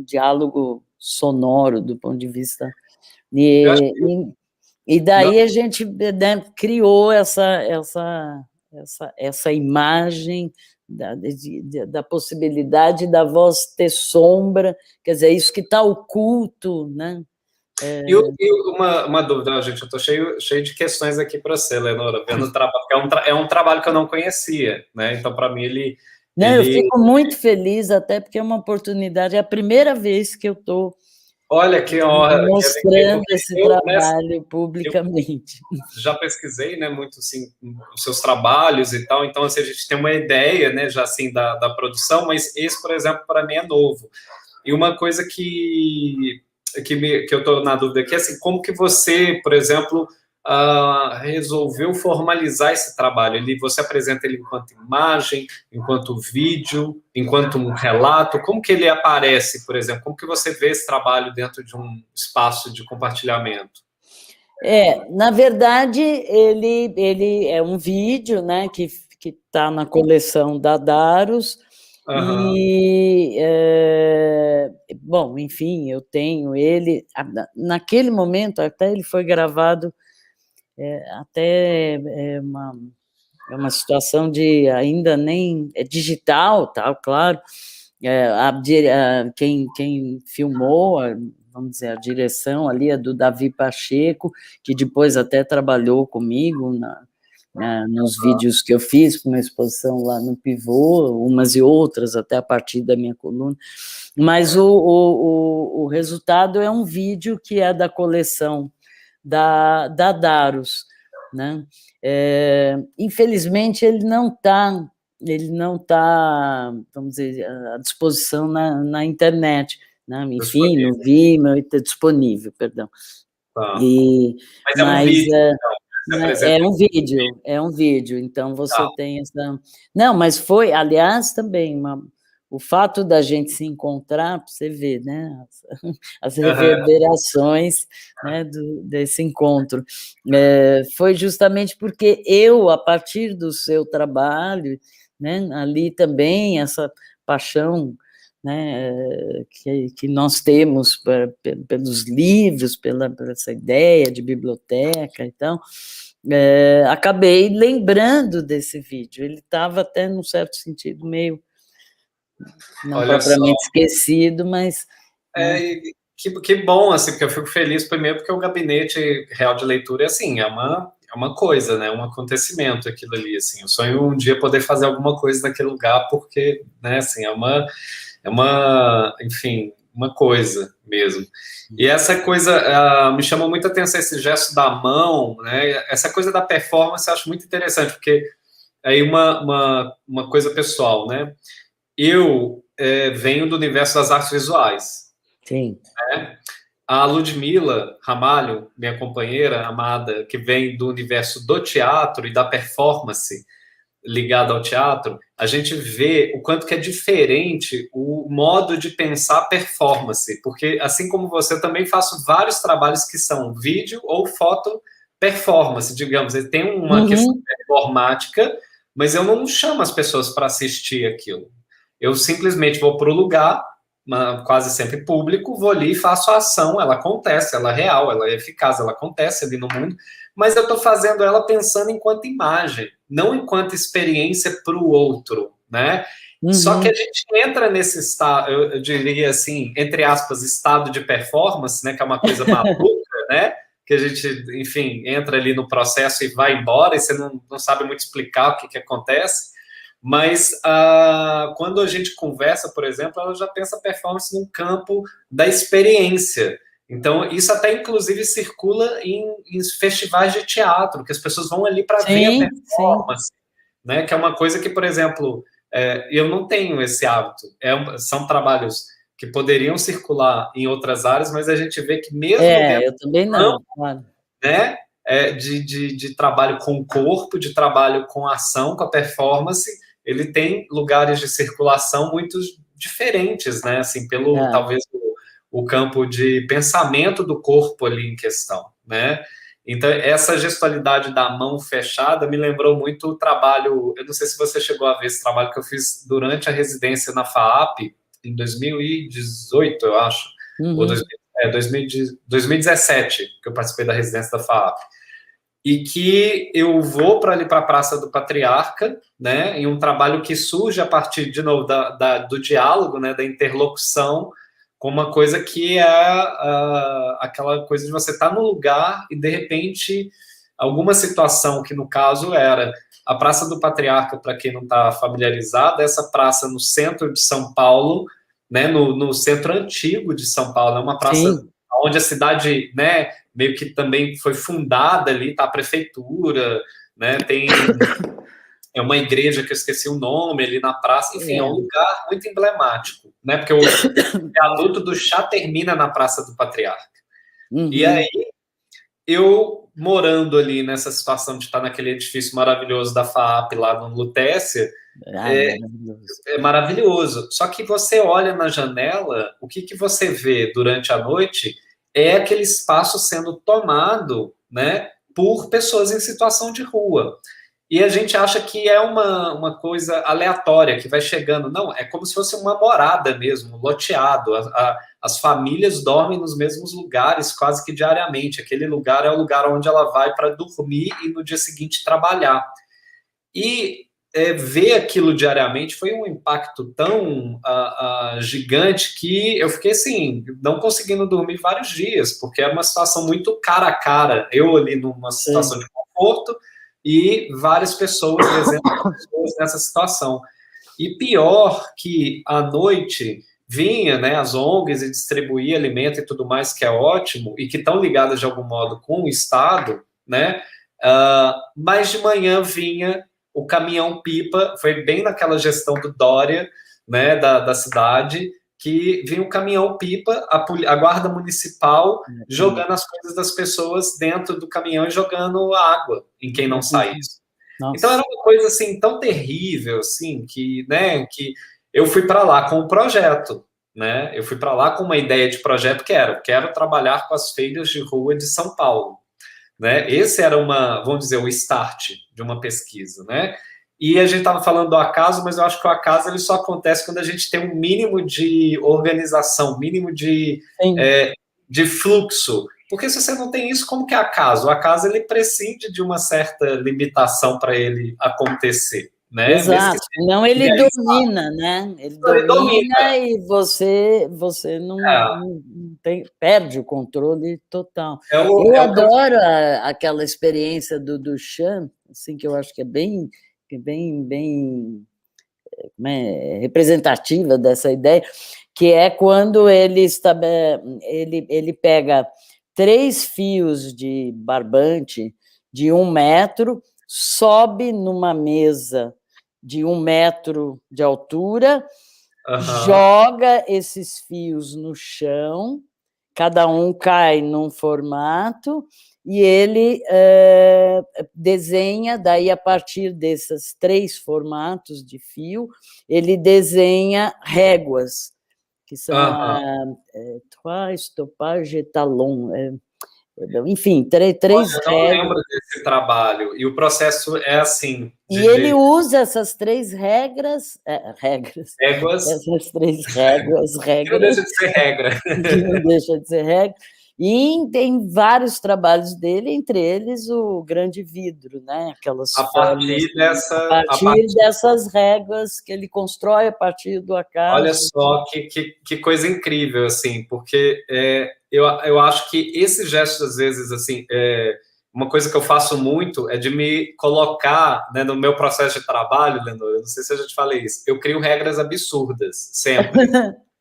Speaker 3: diálogo sonoro do ponto de vista... E daí a gente, né, criou essa imagem da possibilidade da voz ter sombra, quer dizer, isso que está oculto, né?
Speaker 2: E uma dúvida, gente, eu estou cheio de questões aqui para você, Leonora, vendo o trabalho, é um trabalho que eu não conhecia, né? Então, para mim, ele...
Speaker 3: Eu fico muito feliz, até porque é uma oportunidade, é a primeira vez que eu estou...
Speaker 2: Olha que honra,
Speaker 3: mostrando esse trabalho publicamente.
Speaker 2: Já pesquisei, né, muito assim, os seus trabalhos e tal, então assim, a gente tem uma ideia, né, já assim da produção, mas esse, por exemplo, para mim é novo. E uma coisa que eu estou na dúvida aqui é assim, como que você, por exemplo, resolveu formalizar esse trabalho? Você apresenta ele enquanto imagem, enquanto vídeo, enquanto um relato? Como que ele aparece, por exemplo? Como que você vê esse trabalho dentro de um espaço de compartilhamento?
Speaker 3: Na verdade, ele é um vídeo, né, que está na coleção da Daros, e, bom, enfim, eu tenho ele, naquele momento, até ele foi gravado, até uma situação de ainda nem é digital, tá, claro, quem filmou, vamos dizer, a direção ali é do Davi Pacheco, que depois até trabalhou comigo nos vídeos que eu fiz, com uma exposição lá no Pivô, umas e outras, até a partir da minha coluna, mas o resultado é um vídeo que é da coleção da Daros, né? Infelizmente, ele não está, vamos dizer, à disposição na internet, né? Enfim, no Vimeo, está disponível, perdão.
Speaker 2: Mas
Speaker 3: é um vídeo, então você tem essa... Não, mas foi, aliás, também o fato da gente se encontrar, para você ver, né, as reverberações, né, desse encontro, foi justamente porque eu, a partir do seu trabalho, né, ali também, essa paixão, né, que nós temos pelos livros, por essa ideia de biblioteca, então, acabei lembrando desse vídeo, ele estava até, num certo sentido, meio, não propriamente esquecido, mas...
Speaker 2: Que bom, assim, porque eu fico feliz, primeiro, porque o Gabinete Real de Leitura, assim, é uma coisa, né, um acontecimento aquilo ali, assim, eu sonho um dia poder fazer alguma coisa naquele lugar, porque, né, assim, enfim, uma coisa mesmo. E essa coisa me chamou muita atenção, esse gesto da mão, né? Essa coisa da performance eu acho muito interessante, porque aí uma coisa pessoal, né? Eu venho do universo das artes visuais.
Speaker 3: Sim.
Speaker 2: Né? A Ludmila Ramalho, minha companheira amada, que vem do universo do teatro e da performance, ligado ao teatro, a gente vê o quanto que é diferente o modo de pensar performance, porque assim como você, eu também faço vários trabalhos que são vídeo ou foto performance, digamos, ele tem uma questão performática, mas eu não chamo as pessoas para assistir aquilo. Eu simplesmente vou para o lugar, quase sempre público, vou ali e faço a ação, ela acontece, ela é real, ela é eficaz, ela acontece ali no mundo, mas eu estou fazendo ela pensando enquanto imagem, não enquanto experiência para o outro, né? Só que a gente entra nesse estado, eu diria assim, entre aspas, estado de performance, né, que é uma coisa maluca, né? que a gente, enfim, entra ali no processo e vai embora, e você não sabe muito explicar o que acontece, mas quando a gente conversa, por exemplo, ela já pensa performance num campo da experiência. Então, isso até, inclusive, circula em festivais de teatro, que as pessoas vão ali para ver a performance, né? Que é uma coisa que, por exemplo, eu não tenho esse hábito. São trabalhos que poderiam circular em outras áreas, mas a gente vê que mesmo dentro
Speaker 3: eu também não, claro.
Speaker 2: Né, de trabalho com o corpo, de trabalho com a ação, com a performance, ele tem lugares de circulação muito diferentes, né, assim, pelo, talvez, o campo de pensamento do corpo ali em questão, né. Então, essa gestualidade da mão fechada me lembrou muito o trabalho, eu não sei se você chegou a ver esse trabalho que eu fiz durante a residência na FAAP, em 2018, eu acho, ou 2017, que eu participei da residência da FAAP, e que eu vou para ali para a Praça do Patriarca, né, em um trabalho que surge a partir, de novo, do diálogo, né, da interlocução, com uma coisa que é aquela coisa de você estar no lugar e, de repente, alguma situação que, no caso, era a Praça do Patriarca, para quem não está familiarizado, essa praça no centro de São Paulo, né, no centro antigo de São Paulo, é uma praça onde a cidade, né, meio que também foi fundada ali, tá a prefeitura, né, tem uma igreja que eu esqueci o nome ali na praça, enfim, é um lugar muito emblemático, né, porque o viaduto do chá termina na Praça do Patriarca. E aí, eu morando ali nessa situação de estar naquele edifício maravilhoso da FAAP lá no Lutécia, é maravilhoso. Só que você olha na janela, o que você vê durante a noite é aquele espaço sendo tomado, né, por pessoas em situação de rua. E a gente acha que é uma coisa aleatória, que vai chegando. Não, é como se fosse uma morada mesmo, loteado. As famílias dormem nos mesmos lugares quase que diariamente. Aquele lugar é o lugar onde ela vai para dormir e no dia seguinte trabalhar. E ver aquilo diariamente foi um impacto tão gigante que eu fiquei assim, não conseguindo dormir vários dias, porque é uma situação muito cara a cara. Eu ali numa situação de conforto e várias pessoas, dezenas de pessoas nessa situação. E pior que à noite vinha, né, as ONGs e distribuía alimento e tudo mais, que é ótimo, e que estão ligadas de algum modo com o Estado, né, mas de manhã vinha o caminhão-pipa, foi bem naquela gestão do Dória, né, da cidade, que vinha o caminhão-pipa, a guarda municipal jogando as coisas das pessoas dentro do caminhão e jogando água em quem não sai isso. Nossa. Então era uma coisa assim tão terrível, assim, que, né, que eu fui para lá com um projeto, né? Eu fui para lá com uma ideia de projeto que era, quero trabalhar com as feiras de rua de São Paulo, né? Esse era vamos dizer, o start de uma pesquisa, né? E a gente estava falando do acaso, mas eu acho que o acaso ele só acontece quando a gente tem um mínimo de organização, mínimo de fluxo. Porque se você não tem isso, como que é acaso? O acaso ele prescinde de uma certa limitação para ele acontecer, né?
Speaker 3: Exato. Não, ele domina, né? Ele domina e você não perde o controle total. Eu adoro aquela experiência do Duchamp, assim, que eu acho que é bem representativa dessa ideia, que é quando ele pega 3 fios de barbante de 1 metro, sobe numa mesa de 1 metro de altura, joga esses fios no chão, cada um cai num formato, e ele desenha, daí a partir desses 3 formatos de fio, ele desenha réguas, que são trois stopages étalons, enfim, 3 réguas.
Speaker 2: Eu não lembro desse trabalho, e o processo é assim...
Speaker 3: ele usa essas 3 réguas... Essas 3 réguas... Que
Speaker 2: não deixa de ser regra.
Speaker 3: Que não deixa de ser regra. E tem vários trabalhos dele, entre eles o Grande Vidro, né? Aquelas
Speaker 2: partir
Speaker 3: dessas réguas que ele constrói a partir do acaso.
Speaker 2: Olha só que coisa incrível, assim, porque eu acho que esses gestos, às vezes, assim, uma coisa que eu faço muito é de me colocar, né, no meu processo de trabalho, Leonor, eu não sei se eu já te falei isso, eu crio regras absurdas, sempre.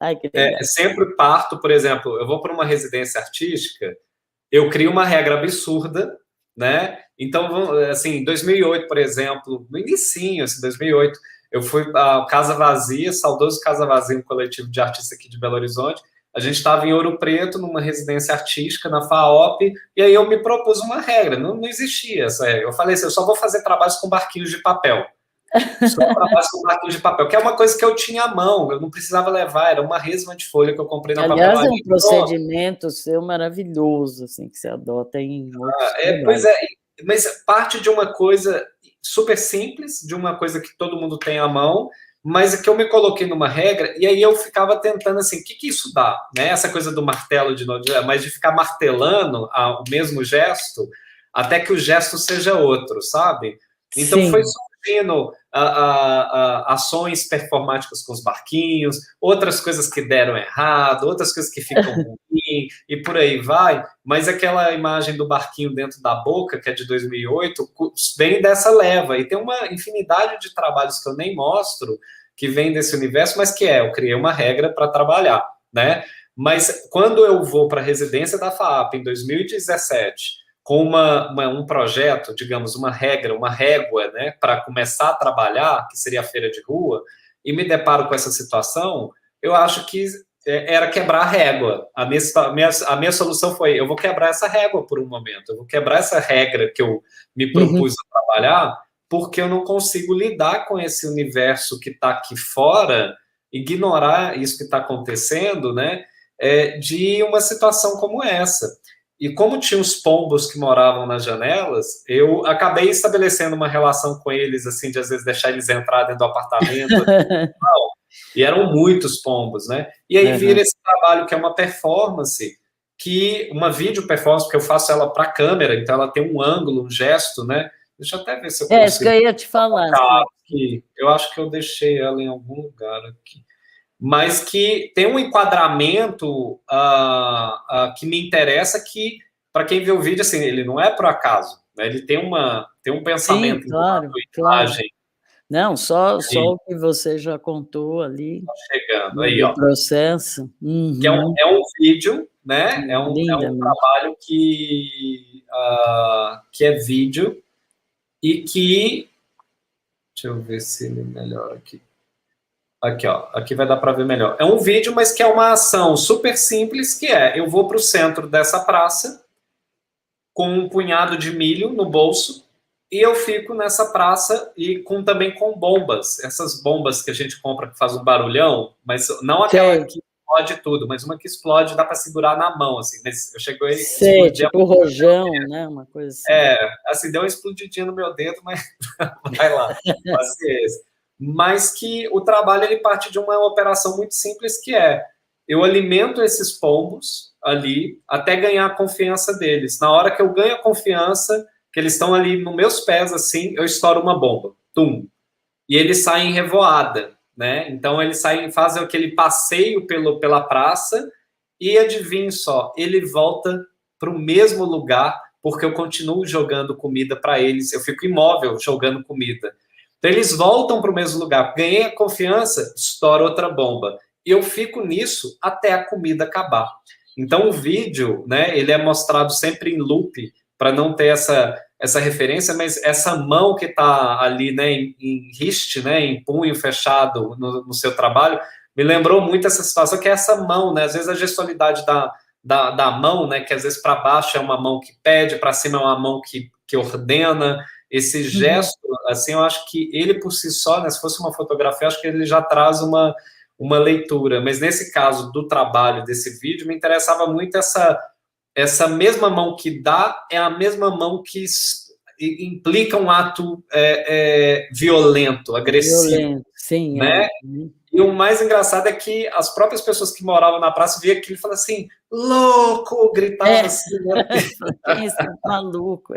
Speaker 3: Ai, que legal.
Speaker 2: Sempre parto, por exemplo, eu vou para uma residência artística, eu crio uma regra absurda, né? Então, assim, em 2008, por exemplo, no inicinho, assim, 2008, eu fui a Casa Vazia, saudoso Casa Vazia, um coletivo de artistas aqui de Belo Horizonte. A gente estava em Ouro Preto, numa residência artística, na FAOP, e aí eu me propus uma regra, não existia essa regra. Eu falei assim, eu só vou fazer trabalhos com barquinhos de papel. Só trabalhos com barquinhos de papel, que é uma coisa que eu tinha à mão, eu não precisava levar, era uma resma de folha que eu comprei na
Speaker 3: Aliás,
Speaker 2: papelaria.
Speaker 3: é um procedimento seu maravilhoso, assim, que você adota em outros
Speaker 2: Pois é, mas parte de uma coisa super simples, de uma coisa que todo mundo tem à mão, mas que eu me coloquei numa regra, e aí eu ficava tentando assim, o que isso dá? Né? Essa coisa do martelo, mas de ficar martelando o mesmo gesto, até que o gesto seja outro, sabe? Então
Speaker 3: Sim.
Speaker 2: foi surgindo ações performáticas com os barquinhos, outras coisas que deram errado, outras coisas que ficam ruim, e por aí vai, mas aquela imagem do barquinho dentro da boca, que é de 2008, vem dessa leva, e tem uma infinidade de trabalhos que eu nem mostro, que vem desse universo, mas eu criei uma regra para trabalhar, né? Mas quando eu vou para a residência da FAAP em 2017, com um projeto, digamos, uma regra, uma régua, né, para começar a trabalhar, que seria a feira de rua, e me deparo com essa situação, eu acho que era quebrar a régua. A minha solução foi, eu vou quebrar essa régua por um momento, eu vou quebrar essa regra que eu me propus a trabalhar, porque eu não consigo lidar com esse universo que está aqui fora, ignorar isso que está acontecendo, né, de uma situação como essa. E como tinha os pombos que moravam nas janelas, eu acabei estabelecendo uma relação com eles, assim, de às vezes deixar eles entrar dentro do apartamento. E eram muitos pombos, né? E aí vira esse trabalho que é uma performance, uma vídeo performance, porque eu faço ela para a câmera, então ela tem um ângulo, um gesto, né? Deixa eu até ver se eu consigo.
Speaker 3: Isso que eu ia te falar.
Speaker 2: Aqui. Eu acho que eu deixei ela em algum lugar aqui. Mas que tem um enquadramento que me interessa, que, para quem vê o vídeo, assim, ele não é por acaso, né? Ele tem um pensamento.
Speaker 3: Sim, claro.
Speaker 2: Imagem.
Speaker 3: Não, só o que você já contou ali.
Speaker 2: Tá chegando, aí, ó.
Speaker 3: Processo.
Speaker 2: Que é um vídeo, né? É um trabalho que é vídeo e que... Deixa eu ver se ele melhora aqui. Aqui, ó, aqui vai dar para ver melhor. É um vídeo, mas que é uma ação super simples, que eu vou para o centro dessa praça com um punhado de milho no bolso e eu fico nessa praça e também com bombas. Essas bombas que a gente compra que faz um barulhão, mas não aquela que explode tudo, mas uma que explode, dá para segurar na mão, assim. Mas eu chego aí...
Speaker 3: tipo rojão, né? Uma coisa assim.
Speaker 2: Assim, deu uma explodidinha no meu dedo, mas vai lá, paciência. Mas que o trabalho ele parte de uma operação muito simples, que eu alimento esses pombos ali até ganhar a confiança deles. Na hora que eu ganho a confiança, que eles estão ali nos meus pés, assim, eu estouro uma bomba. Tum! E eles saem em revoada, né? Então eles fazem aquele passeio pela praça e adivinhe só, ele volta para o mesmo lugar porque eu continuo jogando comida para eles, eu fico imóvel jogando comida. Então, eles voltam para o mesmo lugar. Ganhei a confiança, estoura outra bomba. E eu fico nisso até a comida acabar. Então, o vídeo, né, ele é mostrado sempre em loop, para não ter essa referência, mas essa mão que está ali, né, em riste, né, em punho fechado no seu trabalho, me lembrou muito essa situação, que é essa mão, né, às vezes a gestualidade da mão, né, que às vezes para baixo é uma mão que pede, para cima é uma mão que ordena. Esse gesto, assim, eu acho que ele por si só, né, se fosse uma fotografia, acho que ele já traz uma leitura, mas nesse caso do trabalho desse vídeo, me interessava muito essa mesma mão que dá, é a mesma mão que implica um ato violento, agressivo. Violento,
Speaker 3: sim.
Speaker 2: Né? E o mais engraçado é que as próprias pessoas que moravam na praça viam aquilo e falavam assim, louco, gritavam assim, né?
Speaker 3: Isso, maluco.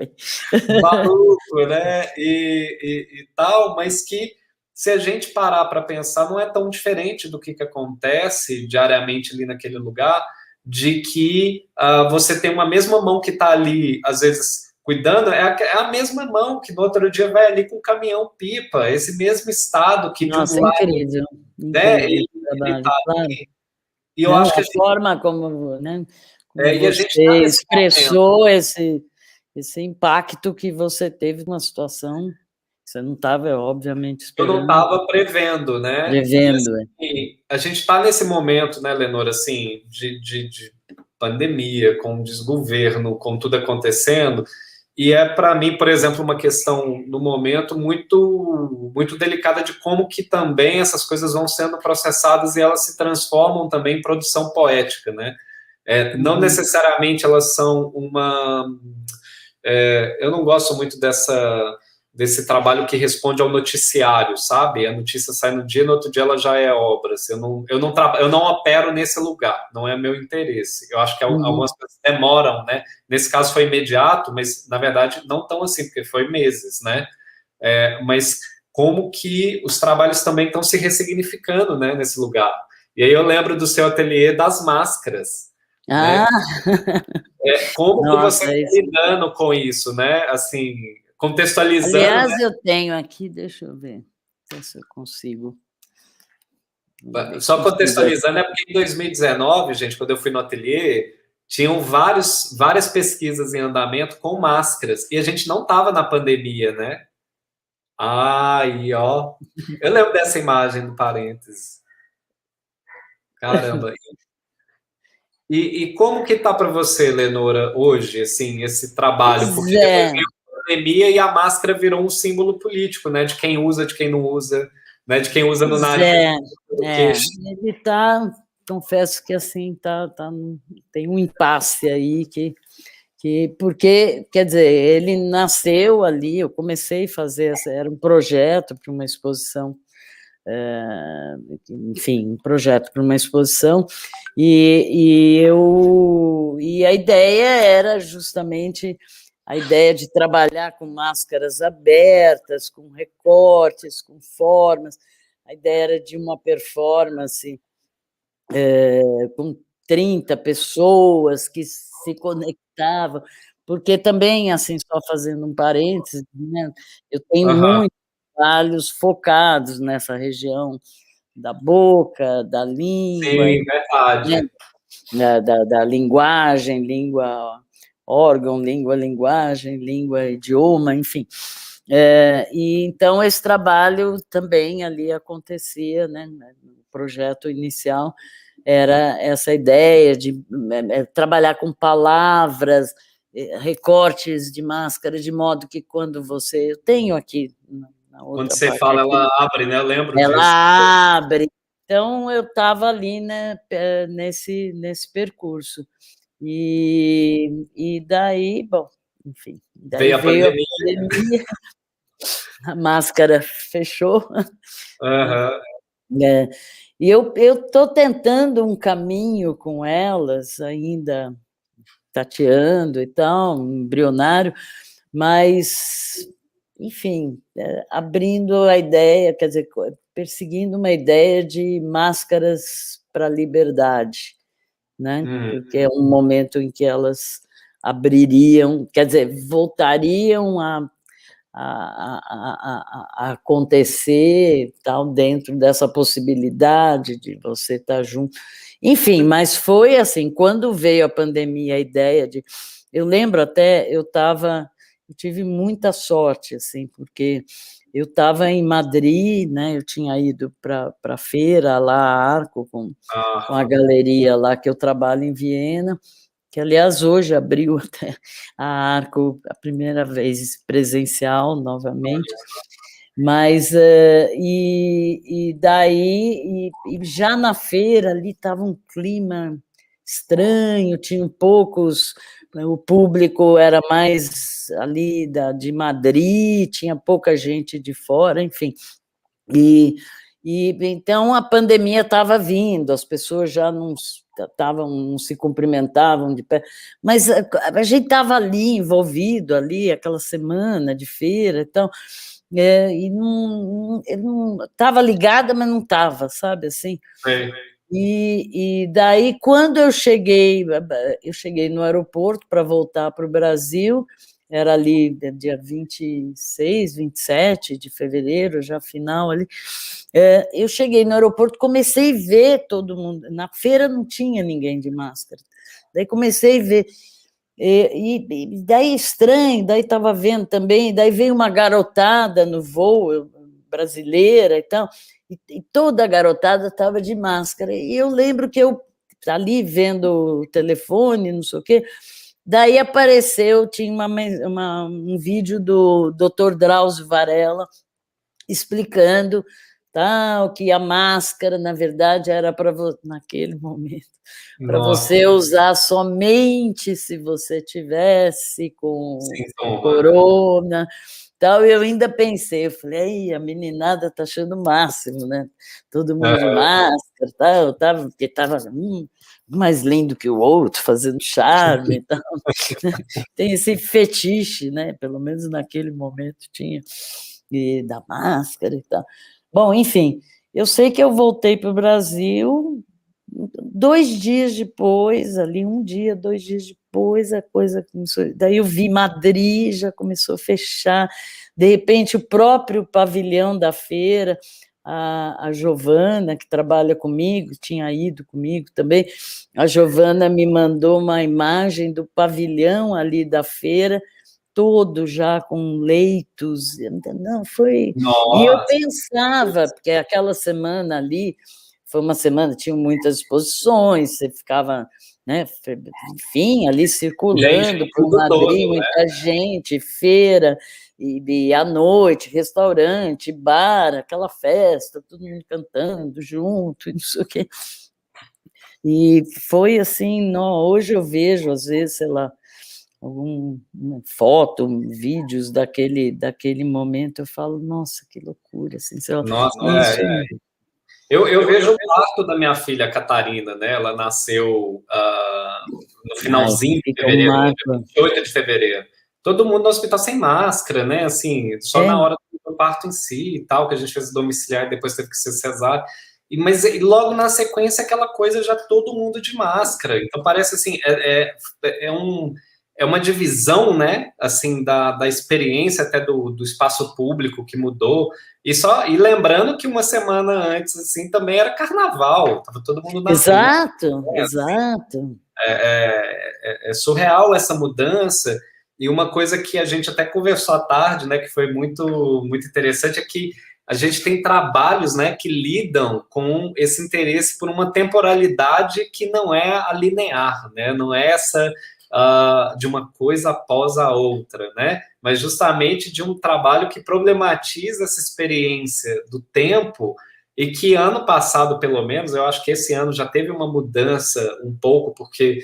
Speaker 2: Maluco, né? E tal, mas que se a gente parar para pensar, não é tão diferente do que acontece diariamente ali naquele lugar, de que você tem uma mesma mão que está ali, às vezes, cuidando, é a mesma mão que no outro dia vai ali com o caminhão-pipa, esse mesmo Estado que
Speaker 3: Nossa,
Speaker 2: de um lado,
Speaker 3: incrível,
Speaker 2: né,
Speaker 3: incrível o
Speaker 2: ele
Speaker 3: trabalho,
Speaker 2: tá
Speaker 3: claro.
Speaker 2: ali. E eu
Speaker 3: Não,
Speaker 2: acho que
Speaker 3: a forma como, né, como
Speaker 2: e a gente
Speaker 3: você
Speaker 2: está nesse
Speaker 3: expressou esse impacto que você teve numa situação que você não estava, obviamente,
Speaker 2: eu não
Speaker 3: esperando.
Speaker 2: estava prevendo, né?
Speaker 3: Prevendo,
Speaker 2: assim, a gente está nesse momento, né, Lenor, assim, de pandemia, com desgoverno, com tudo acontecendo, e para mim, por exemplo, uma questão no momento muito delicada de como que também essas coisas vão sendo processadas e elas se transformam também em produção poética, né? Não necessariamente elas são eu não gosto muito desse trabalho que responde ao noticiário, sabe? A notícia sai no dia, no outro dia ela já é obra. Assim, eu não opero nesse lugar, não é meu interesse. Eu acho que algumas coisas demoram, né? Nesse caso foi imediato, mas na verdade não tão assim, porque foi meses, né? Mas como que os trabalhos também estão se ressignificando, né, nesse lugar. E aí eu lembro do seu ateliê das máscaras, né? Como que você
Speaker 3: nossa,
Speaker 2: está lidando com isso, né? Assim, contextualizando,
Speaker 3: aliás, eu tenho aqui, deixa eu ver se eu consigo.
Speaker 2: só contextualizando, é porque em 2019, gente, quando eu fui no ateliê, tinham várias pesquisas em andamento com máscaras, e a gente não estava na pandemia, né? Aí, ó. Eu lembro dessa imagem do parênteses. Caramba. E como que tá para você, Lenora, hoje, assim, esse trabalho?
Speaker 3: Pois
Speaker 2: Porque depois veio a pandemia e a máscara virou um símbolo político, né? De quem usa, de quem não usa, né? De quem usa no nariz, no queixo.
Speaker 3: ele está, confesso que assim, tem um impasse aí porque, quer dizer, ele nasceu ali, eu comecei a fazer, era um projeto para uma exposição, enfim, um projeto para uma exposição, e a ideia era justamente a ideia de trabalhar com máscaras abertas, com recortes, com formas, a ideia era de uma performance com 30 pessoas que se conectavam, porque também, assim, só fazendo um parênteses, né, eu tenho muitos trabalhos focados nessa região da boca, da língua,
Speaker 2: Sim,
Speaker 3: né,
Speaker 2: verdade.
Speaker 3: da linguagem, língua, órgão, língua, linguagem, língua, idioma, enfim. E então esse trabalho também ali acontecia, né, no projeto inicial, era essa ideia de trabalhar com palavras, recortes de máscara, de modo que quando você... Eu tenho aqui, na
Speaker 2: Quando
Speaker 3: outra
Speaker 2: você
Speaker 3: parte
Speaker 2: fala,
Speaker 3: aqui,
Speaker 2: ela abre, né? Eu lembro disso.
Speaker 3: ela abre. Então, eu estava ali, né, nesse percurso. E daí, bom, enfim, daí
Speaker 2: Veio a
Speaker 3: veio a
Speaker 2: pandemia.
Speaker 3: pandemia, a máscara fechou,
Speaker 2: Aham.
Speaker 3: né? E eu estou tentando um caminho com elas, ainda tateando e tal, embrionário, mas, enfim, abrindo a ideia, quer dizer, perseguindo uma ideia de máscaras para a liberdade, né? Porque é um momento em que elas abririam, quer dizer, voltariam a acontecer, tal, dentro dessa possibilidade de você estar junto. Enfim, mas foi assim, quando veio a pandemia, a ideia de... Eu lembro até, eu tive muita sorte, assim, porque eu estava em Madrid, né, eu tinha ido para a feira lá, a Arco, com a galeria lá que eu trabalho em Viena, que, aliás, hoje abriu até a Arco a primeira vez presencial, novamente, mas, e daí, e já na feira ali estava um clima estranho, tinham poucos, o público era mais ali de Madrid, tinha pouca gente de fora, enfim, e então a pandemia estava vindo, as pessoas já não se cumprimentavam de pé, mas a gente estava ali, envolvido ali, aquela semana de feira, então, e não estava ligada, mas não estava, sabe, assim,
Speaker 2: Sim.
Speaker 3: E daí, quando eu cheguei no aeroporto para voltar para o Brasil, era ali dia 26, 27 de fevereiro, já final ali. Eu cheguei no aeroporto, comecei a ver todo mundo. Na feira não tinha ninguém de máscara. Daí comecei a ver. E daí estranho, daí estava vendo também, daí veio uma garotada no voo brasileira e tal, e toda a garotada estava de máscara. E eu lembro que eu ali vendo o telefone, não sei o quê, daí apareceu, tinha um vídeo do Dr. Drauzio Varela explicando tal, que a máscara, na verdade, era para naquele momento, para você usar somente se você tivesse com corona. Tal, eu ainda pensei, eu falei, a meninada está achando o máximo, né? Todo mundo de máscara, tal, porque estava mais lindo que o outro, fazendo charme e tal. Tem esse fetiche, né? Pelo menos naquele momento tinha, e da máscara e tal. Bom, enfim, eu sei que eu voltei para o Brasil 2 dias depois, ali 1 dia, 2 dias depois, a coisa começou. Daí eu vi Madrid, já começou a fechar. De repente, o próprio pavilhão da feira, a Giovana, que trabalha comigo, tinha ido comigo também, a Giovana me mandou uma imagem do pavilhão ali da feira, todo já com leitos. Não, foi.
Speaker 2: Nossa.
Speaker 3: E eu pensava, porque aquela semana ali foi uma semana, tinha muitas exposições, você ficava, né, enfim, ali circulando por Madrid, todo, muita gente, feira, e à noite, restaurante, bar, aquela festa, todo mundo cantando junto, não sei o quê. E foi assim, hoje eu vejo, às vezes, sei lá, alguma foto, vídeos daquele momento, eu falo, nossa, que loucura, assim,
Speaker 2: nossa, Eu vejo o parto da minha filha Catarina, né? Ela nasceu no finalzinho de fevereiro, né? 28 de fevereiro. Todo mundo no hospital sem máscara, né? Assim, só na hora do parto em si e tal, que a gente fez domiciliar e depois teve que ser cesárea. Mas logo na sequência, aquela coisa já todo mundo de máscara. Então parece assim, é uma divisão, né? Assim, da experiência até do espaço público que mudou. E lembrando que uma semana antes, assim, também era carnaval, tava todo mundo na
Speaker 3: exato,
Speaker 2: rua, né?
Speaker 3: Exato.
Speaker 2: É surreal essa mudança. E uma coisa que a gente até conversou à tarde, né, que foi muito, muito interessante, é que a gente tem trabalhos, né, que lidam com esse interesse por uma temporalidade que não é a linear, né, não é essa de uma coisa após a outra, né, mas justamente de um trabalho que problematiza essa experiência do tempo e que ano passado, pelo menos, eu acho que esse ano já teve uma mudança um pouco, porque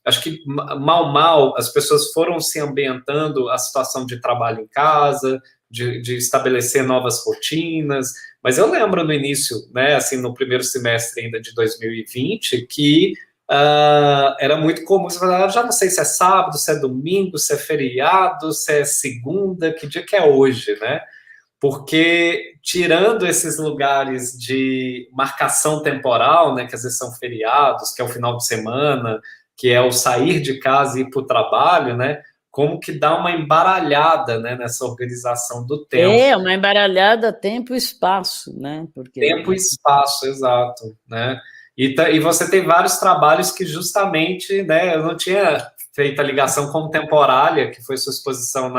Speaker 2: acho que mal as pessoas foram se ambientando a situação de trabalho em casa, de estabelecer novas rotinas, mas eu lembro no início, né, assim, no primeiro semestre ainda de 2020, que era muito comum você falar, já não sei se é sábado, se é domingo, se é feriado, se é segunda, que dia que é hoje, né? Porque tirando esses lugares de marcação temporal, né, que às vezes são feriados, que é o final de semana, que é o sair de casa e ir para o trabalho, né, como que dá uma embaralhada, né, nessa organização do tempo.
Speaker 3: Uma embaralhada tempo e espaço, né? Porque...
Speaker 2: Tempo e espaço, exato, né? E você tem vários trabalhos que justamente, né, eu não tinha feito a ligação contemporânea, que foi sua exposição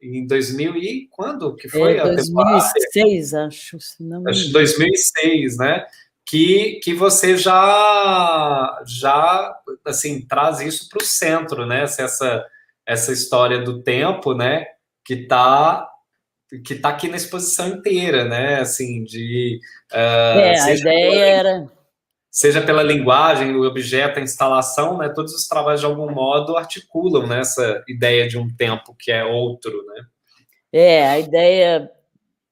Speaker 2: em 2000 e quando que foi?
Speaker 3: 2006, acho. Não
Speaker 2: acho que 2006, né? Que você já assim traz isso para o centro, né? Essa história do tempo, né? Que tá aqui na exposição inteira, né? Assim,
Speaker 3: a ideia era...
Speaker 2: Seja pela linguagem, o objeto, a instalação, né? Todos os trabalhos, de algum modo, articulam nessa ideia de um tempo que é outro, né?
Speaker 3: A ideia,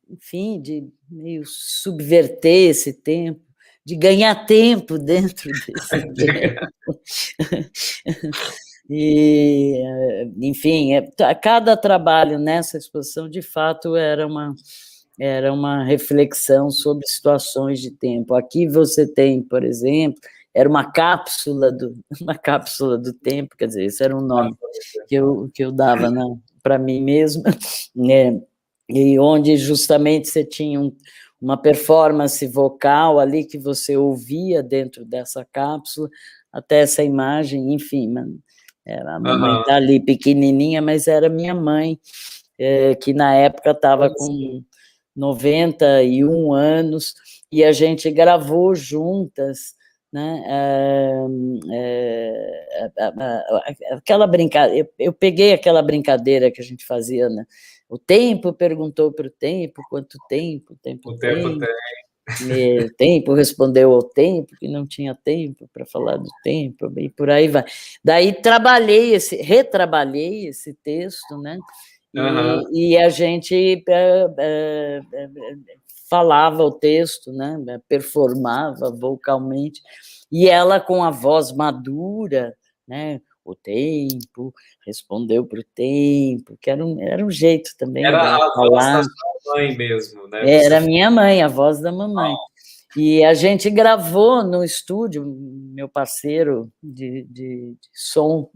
Speaker 3: enfim, de meio subverter esse tempo, de ganhar tempo dentro desse tempo. E, enfim, cada trabalho nessa exposição, de fato, era era uma reflexão sobre situações de tempo. Aqui você tem, por exemplo, era uma cápsula do tempo, quer dizer, esse era um nome que eu dava para mim mesma, né? E onde justamente você tinha uma performance vocal ali que você ouvia dentro dessa cápsula, até essa imagem, enfim, a mamãe está ali pequenininha, mas era minha mãe, que na época estava com 91 anos, e a gente gravou juntas, né? Aquela brincadeira, eu peguei aquela brincadeira que a gente fazia, né? O tempo perguntou para o tempo, quanto tempo, o tempo tem. O tempo respondeu ao tempo, que não tinha tempo para falar do tempo, e por aí vai. Daí retrabalhei esse texto, né? E a gente falava o texto, né? Performava vocalmente, e ela com a voz madura, né? O tempo respondeu para o tempo, que era um jeito também
Speaker 2: de falar. Era a voz da sua mãe mesmo, né?
Speaker 3: Era minha mãe, a voz da mamãe. E a gente gravou no estúdio, meu parceiro de som,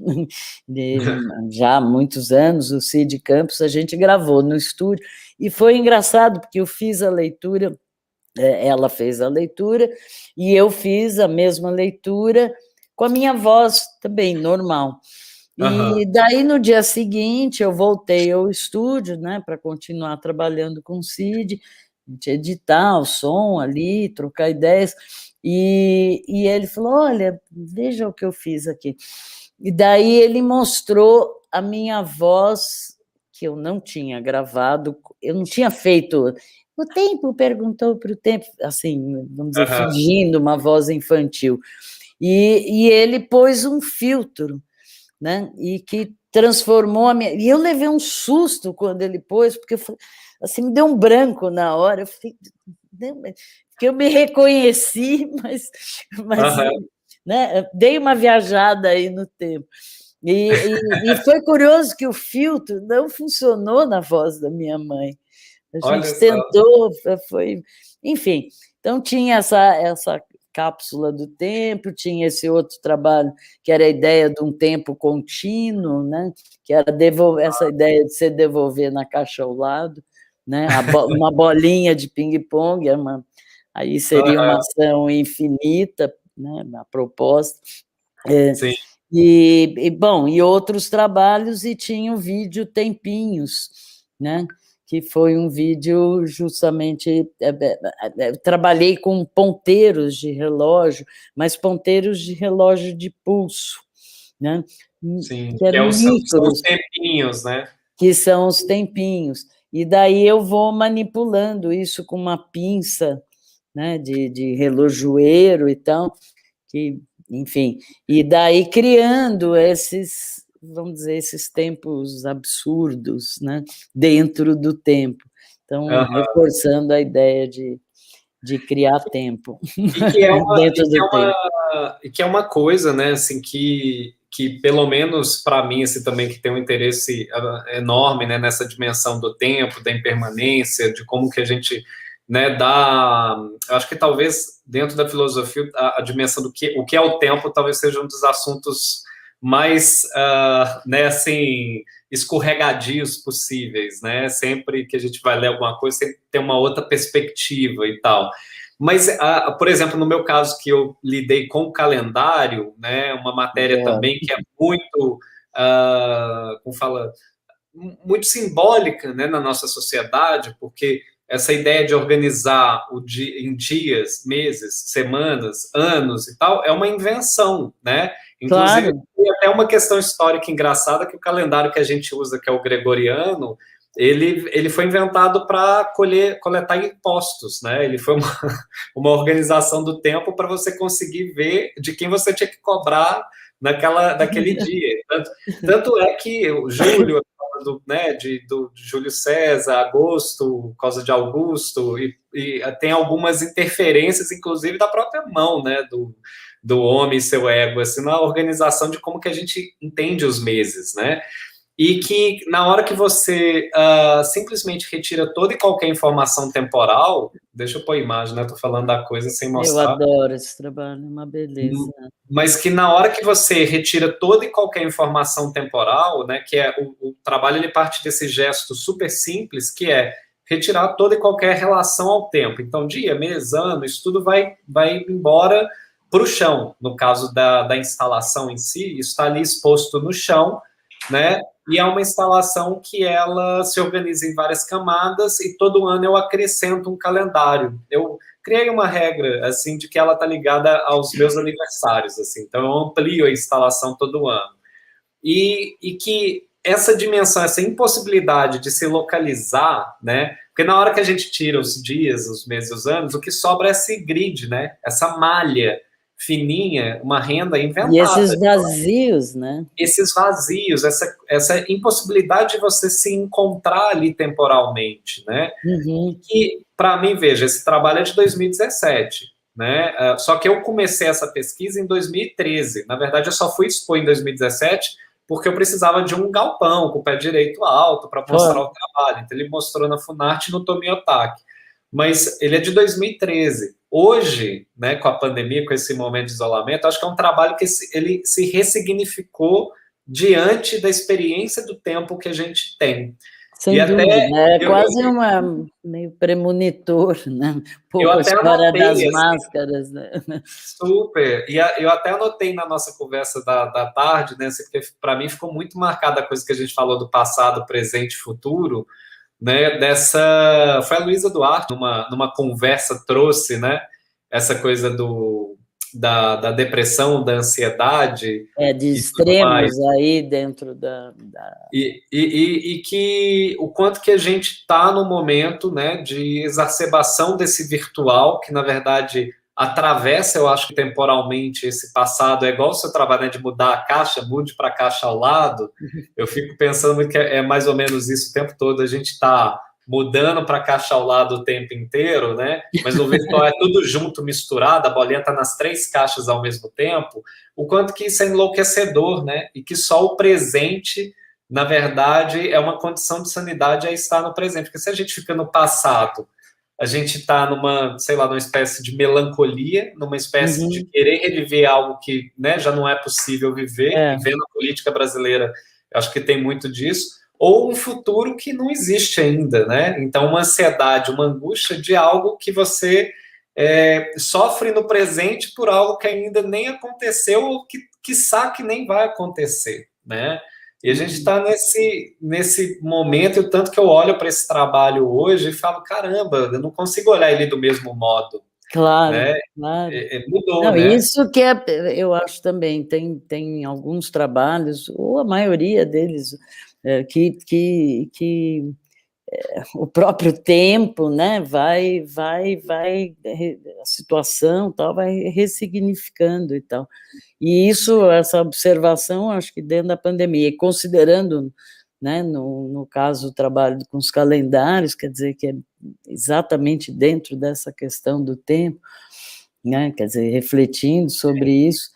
Speaker 3: já há muitos anos, o Cid Campos, a gente gravou no estúdio, e foi engraçado, porque eu fiz a leitura, ela fez a leitura, e eu fiz a mesma leitura com a minha voz também, normal. E daí, no dia seguinte, eu voltei ao estúdio, né, para continuar trabalhando com o Cid, a gente editar o som ali, trocar ideias, e ele falou, olha, veja o que eu fiz aqui. E daí ele mostrou a minha voz, que eu não tinha gravado, eu não tinha feito... O tempo perguntou para o tempo, assim, vamos dizer, fingindo uma voz infantil. E ele pôs um filtro, né? E que transformou a minha... E eu levei um susto quando ele pôs, porque assim, me deu um branco na hora, porque eu me reconheci, mas né? Dei uma viajada aí no tempo. E foi curioso que o filtro não funcionou na voz da minha mãe. A gente tentou, enfim. Então, tinha essa cápsula do tempo, tinha esse outro trabalho, que era a ideia de um tempo contínuo, né? Que era essa ideia de se devolver na caixa ao lado, né? Uma bolinha de ping-pong, aí seria uma ação infinita, né? A proposta.
Speaker 2: Sim.
Speaker 3: Bom, e outros trabalhos, e tinha o vídeo Tempinhos, né? Que foi um vídeo justamente... trabalhei com ponteiros de relógio, mas ponteiros de relógio de pulso, né?
Speaker 2: Sim,
Speaker 3: que eram micros,
Speaker 2: são os tempinhos, né?
Speaker 3: Que são os tempinhos. E daí eu vou manipulando isso com uma pinça, né? de relojoeiro e tal, enfim, e daí criando esses, vamos dizer, esses tempos absurdos, né, dentro do tempo. Então, reforçando a ideia de criar tempo
Speaker 2: e que é uma coisa, né, assim, que pelo menos para mim, assim, também que tem um interesse enorme, né, nessa dimensão do tempo, da impermanência, de como que a gente, né, eu acho que talvez dentro da filosofia a dimensão do o que é o tempo talvez seja um dos assuntos mais, né, assim, escorregadios possíveis, né, sempre que a gente vai ler alguma coisa, sempre tem uma outra perspectiva e tal. Mas, por exemplo, no meu caso, que eu lidei com o calendário, né, uma matéria também que é muito, como fala, muito simbólica, né, na nossa sociedade, porque essa ideia de organizar o dia em dias, meses, semanas, anos e tal, é uma invenção, né? Inclusive, tem até uma questão histórica engraçada, que o calendário que a gente usa, que é o gregoriano, ele foi inventado para coletar impostos, né? Ele foi uma organização do tempo para você conseguir ver de quem você tinha que cobrar naquele dia. Tanto é que o Júlio, né, do Júlio César, Agosto, por causa de Augusto, e tem algumas interferências, inclusive, da própria mão, né, do homem e seu ego, assim, na organização de como que a gente entende os meses, né? e que na hora que você simplesmente retira toda e qualquer informação temporal, deixa eu pôr a imagem, né? Estou falando da coisa sem
Speaker 3: Eu
Speaker 2: mostrar.
Speaker 3: adoro esse trabalho, é uma beleza.
Speaker 2: Mas que na hora que você retira toda e qualquer informação temporal, né? Que é o trabalho, ele parte desse gesto super simples, que é retirar toda e qualquer relação ao tempo. Então, dia, mês, ano, isso tudo vai embora para o chão. No caso da instalação em si, isso está ali exposto no chão, né? E é uma instalação que ela se organiza em várias camadas e todo ano eu acrescento um calendário. Eu criei uma regra, assim, de que ela está ligada aos meus aniversários, assim. Então, eu amplio a instalação todo ano. E que essa dimensão, essa impossibilidade de se localizar, né? Porque na hora que a gente tira os dias, os meses, os anos, o que sobra é esse grid, né? Essa malha fininha, uma renda inventada.
Speaker 3: E esses vazios, né?
Speaker 2: Esses vazios, essa impossibilidade de você se encontrar ali temporalmente, né?
Speaker 3: Uhum.
Speaker 2: E, para mim, veja, esse trabalho é de 2017, né? Só que eu comecei essa pesquisa em 2013. Na verdade, eu só fui expor em 2017 porque eu precisava de um galpão com o pé direito alto para mostrar o trabalho. Então, ele mostrou na Funarte e no Tomiotaki. Mas ele é de 2013. Hoje, né, com a pandemia, com esse momento de isolamento, acho que é um trabalho que ele se ressignificou diante da experiência do tempo que a gente tem.
Speaker 3: Sem dúvida, é quase meio premonitor, né? Um pouco a história das máscaras, né?
Speaker 2: Super, e eu até anotei na nossa conversa da tarde, né, porque para mim ficou muito marcada a coisa que a gente falou do passado, presente e futuro, né, foi a Luísa Duarte, numa conversa trouxe, né, essa coisa da depressão, da ansiedade.
Speaker 3: De extremos aí dentro da...
Speaker 2: E que o quanto que a gente está no momento, né, de exacerbação desse virtual, que na verdade atravessa, eu acho que temporalmente esse passado, é igual o seu trabalho, né, de mudar a caixa, mude para a caixa ao lado. Eu fico pensando muito que é mais ou menos isso o tempo todo, a gente está mudando para a caixa ao lado o tempo inteiro, né? Mas no virtual é tudo junto, misturado, a bolinha está nas 3 caixas ao mesmo tempo, o quanto que isso é enlouquecedor, né? E que só o presente, na verdade, é uma condição de sanidade a estar no presente. Porque se a gente fica no passado, a gente está numa, sei lá, numa espécie de melancolia, numa espécie de querer reviver algo que, né, já não é possível viver, e vendo a política brasileira, eu acho que tem muito disso, ou um futuro que não existe ainda, né? Então, uma ansiedade, uma angústia de algo que você sofre no presente por algo que ainda nem aconteceu ou que, quiçá, que nem vai acontecer, né? E a gente está nesse momento, e o tanto que eu olho para esse trabalho hoje e falo, caramba, eu não consigo olhar ele do mesmo modo.
Speaker 3: Claro,
Speaker 2: né?
Speaker 3: claro.
Speaker 2: Mudou,
Speaker 3: não,
Speaker 2: né?
Speaker 3: Isso que eu acho também, tem alguns trabalhos, ou a maioria deles, que o próprio tempo, né, a situação tal, vai ressignificando e tal. E essa observação, acho que dentro da pandemia, e considerando, né, no caso, o trabalho com os calendários, quer dizer que é exatamente dentro dessa questão do tempo, né, quer dizer, refletindo sobre isso,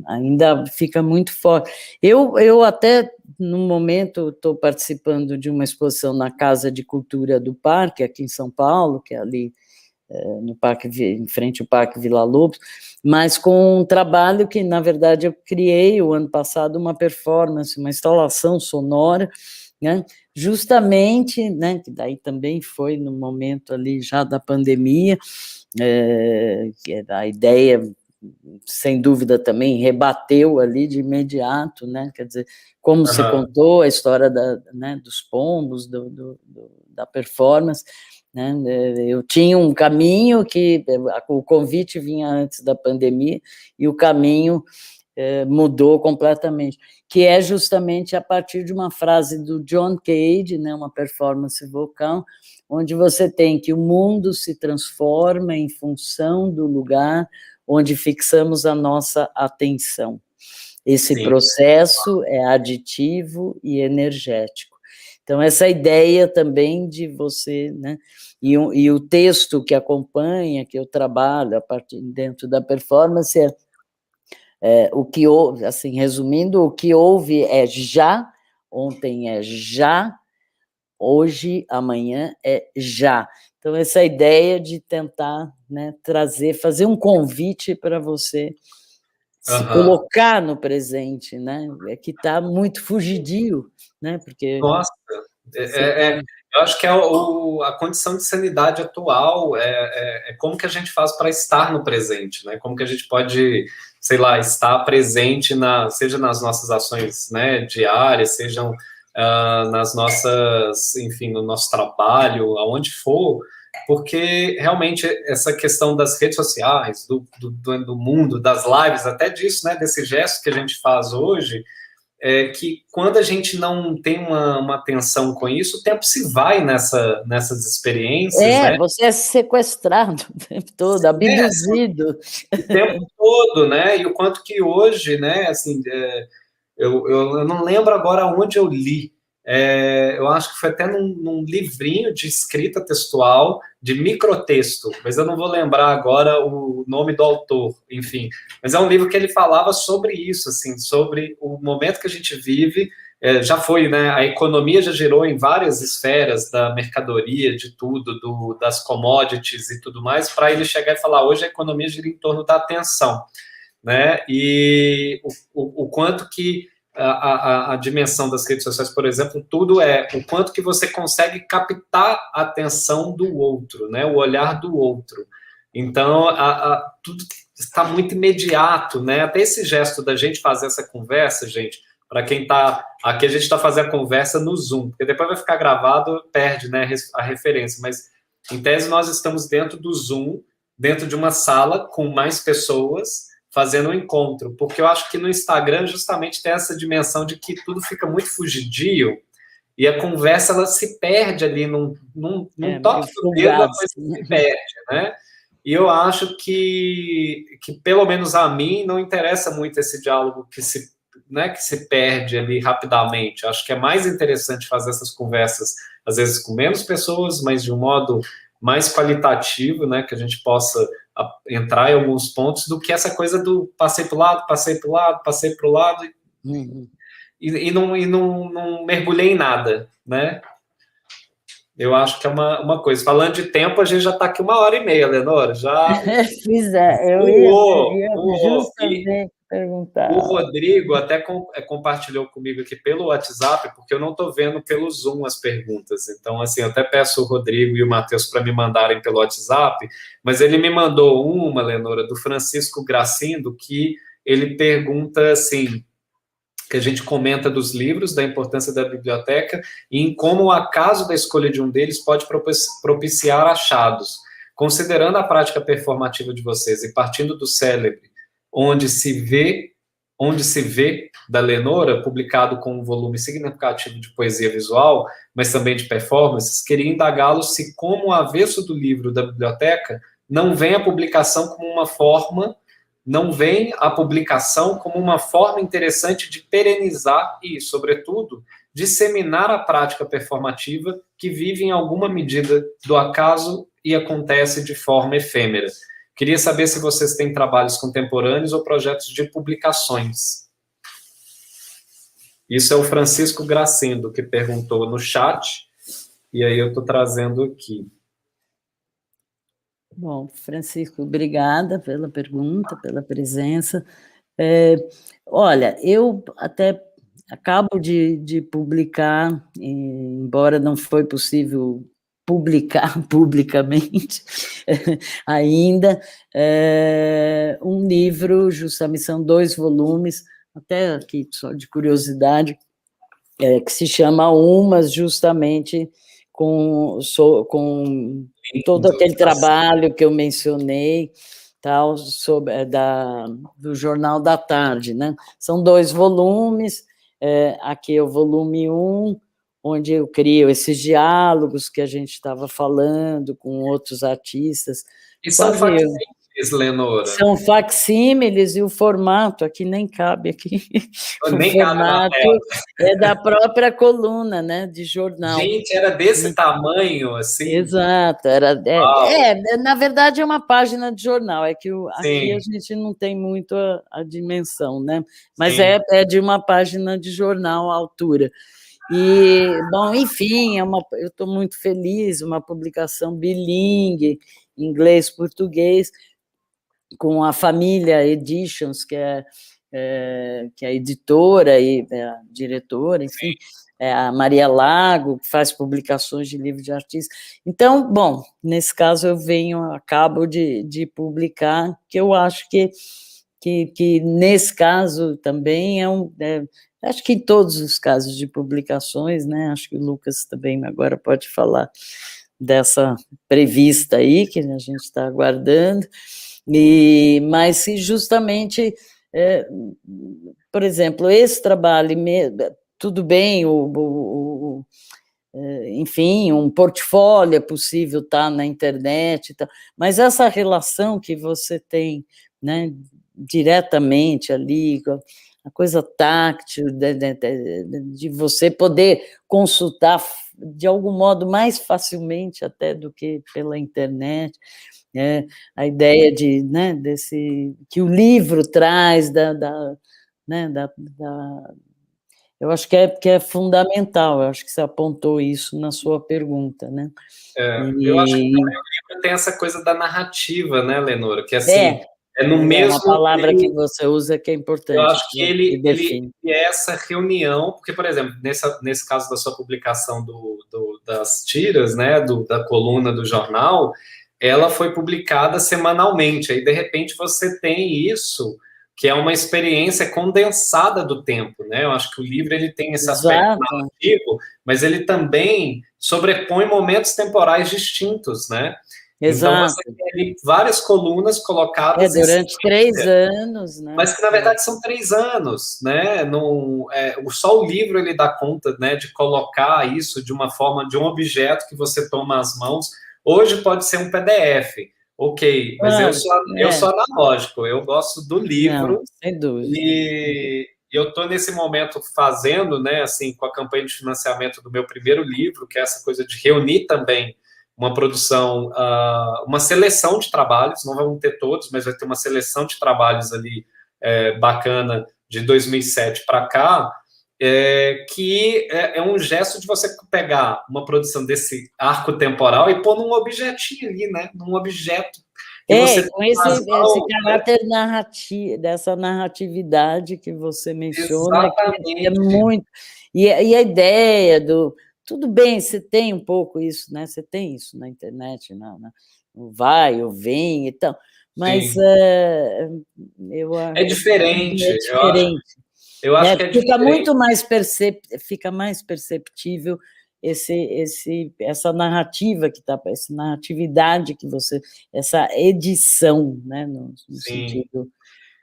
Speaker 3: ainda fica muito forte. Eu até, no momento, estou participando de uma exposição na Casa de Cultura do Parque, aqui em São Paulo, que é ali no parque, em frente ao Parque Vila Lobos, mas com um trabalho que, na verdade, eu criei o ano passado, uma performance, uma instalação sonora, né, justamente, né, que daí também foi no momento ali já da pandemia, que a ideia, sem dúvida, também rebateu ali de imediato, né? Quer dizer, como você contou a história né, dos pombos, da performance, né? Eu tinha um caminho que o convite vinha antes da pandemia e o caminho mudou completamente, que é justamente a partir de uma frase do John Cage, né, uma performance vocal, onde você tem que o mundo se transforma em função do lugar onde fixamos a nossa atenção. Esse processo é aditivo e energético. Então, essa ideia também de você, né, e o texto que acompanha, que eu trabalho a partir dentro da performance, o que houve, assim, resumindo, o que houve é já Ontem é já, hoje, amanhã é já. Então, essa ideia de tentar, né, fazer um convite para você se colocar no presente, né? É que está muito fugidio, né? Porque
Speaker 2: nossa, eu acho que a condição de sanidade atual é como que a gente faz para estar no presente, né? Como que a gente pode, sei lá, estar presente seja nas nossas ações, né, diárias, sejam nas nossas, enfim, no nosso trabalho, aonde for, porque realmente essa questão das redes sociais, do mundo, das lives, até disso, né, desse gesto que a gente faz hoje, que quando a gente não tem uma atenção com isso, o tempo se vai nessas experiências, né?
Speaker 3: Você é sequestrado o tempo todo, abduzido.
Speaker 2: O tempo todo, né? E o quanto que hoje, né, assim, eu não lembro agora onde eu li, eu acho que foi até num livrinho de escrita textual, de microtexto, mas eu não vou lembrar agora o nome do autor, enfim. Mas é um livro que ele falava sobre isso, assim, sobre o momento que a gente vive. Já foi, né? A economia já girou em várias esferas da mercadoria, de tudo, das commodities e tudo mais, para ele chegar e falar: hoje a economia gira em torno da atenção, né? E o quanto que a dimensão das redes sociais, por exemplo, tudo o quanto que você consegue captar a atenção do outro, né? O olhar do outro. Então, tudo está muito imediato, né? Até esse gesto da gente fazer essa conversa, gente, para quem está aqui, a gente está fazendo a conversa no Zoom, porque depois vai ficar gravado, perde, né, a referência, mas em tese nós estamos dentro do Zoom, dentro de uma sala com mais pessoas, fazendo um encontro, porque eu acho que no Instagram justamente tem essa dimensão de que tudo fica muito fugidio e a conversa ela se perde ali num toque do dedo, a coisa se perde, né? E eu acho que pelo menos a mim não interessa muito esse diálogo que se perde ali rapidamente. Eu acho que é mais interessante fazer essas conversas às vezes com menos pessoas, mas de um modo mais qualitativo, né, que a gente possa entrar em alguns pontos, do que essa coisa do passei para o lado, passei para o lado, passei para o lado, e não mergulhei em nada, né? Eu acho que é uma coisa. Falando de tempo, a gente já está aqui 1h30, Lenora, já...
Speaker 3: eu ia justamente perguntar.
Speaker 2: O Rodrigo até compartilhou comigo aqui pelo WhatsApp, porque eu não estou vendo pelo Zoom as perguntas. Então, assim, eu até peço o Rodrigo e o Matheus para me mandarem pelo WhatsApp, mas ele me mandou uma, Lenora, do Francisco Gracindo, que ele pergunta assim, que a gente comenta dos livros, da importância da biblioteca e em como o acaso da escolha de um deles pode propiciar achados. Considerando a prática performativa de vocês e partindo do célebre Onde se vê, da Lenora, publicado com um volume significativo de poesia visual, mas também de performances, queria indagá-lo se, como o avesso do livro da biblioteca, não vem a publicação como uma forma interessante de perenizar e, sobretudo, disseminar a prática performativa que vive em alguma medida do acaso e acontece de forma efêmera. Queria saber se vocês têm trabalhos contemporâneos ou projetos de publicações. Isso é o Francisco Gracindo, que perguntou no chat, e aí eu estou trazendo aqui.
Speaker 3: Bom, Francisco, obrigada pela pergunta, pela presença. Olha, eu até acabo de publicar, embora não foi possível publicar publicamente ainda, um livro, justamente são 2 volumes, até aqui só de curiosidade, que se chama Umas, justamente com todo aquele trabalho que eu mencionei, tal, do Jornal da Tarde, né? São 2 volumes, aqui é o volume 1, onde eu crio esses diálogos que a gente estava falando com outros artistas.
Speaker 2: E são facsímiles, Lenora?
Speaker 3: São facsímiles, e o formato aqui nem cabe aqui.
Speaker 2: Nem cabe na tela.
Speaker 3: É da própria coluna, né, de jornal.
Speaker 2: Gente, era desse tamanho, assim?
Speaker 3: Exato, na verdade é uma página de jornal, é que aqui a gente não tem muito a dimensão, né? Mas é de uma página de jornal à altura. E, bom, enfim, eu estou muito feliz, uma publicação bilingue, inglês-português, com a Família Editions, que é a editora e a diretora, enfim, a Maria Lago, que faz publicações de livros de artistas. Então, bom, nesse caso eu acabo de publicar, que eu acho que nesse caso também acho que em todos os casos de publicações, né? Acho que o Lucas também agora pode falar dessa prevista aí, que a gente está aguardando, mas se justamente, por exemplo, esse trabalho, tudo bem, enfim, um portfólio é possível estar na internet e tal, mas essa relação que você tem, né, diretamente ali, a coisa táctil, de você poder consultar de algum modo mais facilmente até do que pela internet, a ideia né, que o livro traz né, eu acho que é fundamental, eu acho que você apontou isso na sua pergunta, né?
Speaker 2: Eu acho que também o livro tem essa coisa da narrativa, né, Lenora? Que assim, no mesmo.
Speaker 3: Uma palavra que você usa que é importante.
Speaker 2: Eu acho que
Speaker 3: né,
Speaker 2: ele é essa reunião, porque, por exemplo, nesse caso da sua publicação das tiras, né, da coluna do jornal, ela foi publicada semanalmente, aí de repente você tem isso, que é uma experiência condensada do tempo, né? Eu acho que o livro ele tem esse aspecto narrativo, mas ele também sobrepõe momentos temporais distintos, né?
Speaker 3: Exato.
Speaker 2: Então você tem ali várias colunas colocadas
Speaker 3: durante 3 anos, né?
Speaker 2: Mas que na verdade são 3 anos, né? Só o livro ele dá conta, né, de colocar isso de uma forma, de um objeto que você toma às mãos. Hoje pode ser um PDF, ok, mas eu sou analógico, eu gosto do livro.
Speaker 3: Não, sem dúvida.
Speaker 2: E eu estou nesse momento fazendo, né, assim, com a campanha de financiamento do meu primeiro livro, que é essa coisa de reunir também uma produção, uma seleção de trabalhos, não vamos ter todos, mas vai ter uma seleção de trabalhos ali bacana de 2007 para cá, que é um gesto de você pegar uma produção desse arco temporal e pôr num objetinho ali, né? Num objeto.
Speaker 3: Com esse caráter narrativo, dessa narratividade que você menciona, que é muito. E a ideia do. Tudo bem, você tem um pouco isso, né? Você tem isso na internet, o vai, o vem e tal, mas eu acho
Speaker 2: é diferente.
Speaker 3: É diferente.
Speaker 2: Eu acho que é
Speaker 3: fica
Speaker 2: diferente.
Speaker 3: Muito mais fica mais perceptível essa narrativa que está, essa narratividade que você, essa edição, né, no sentido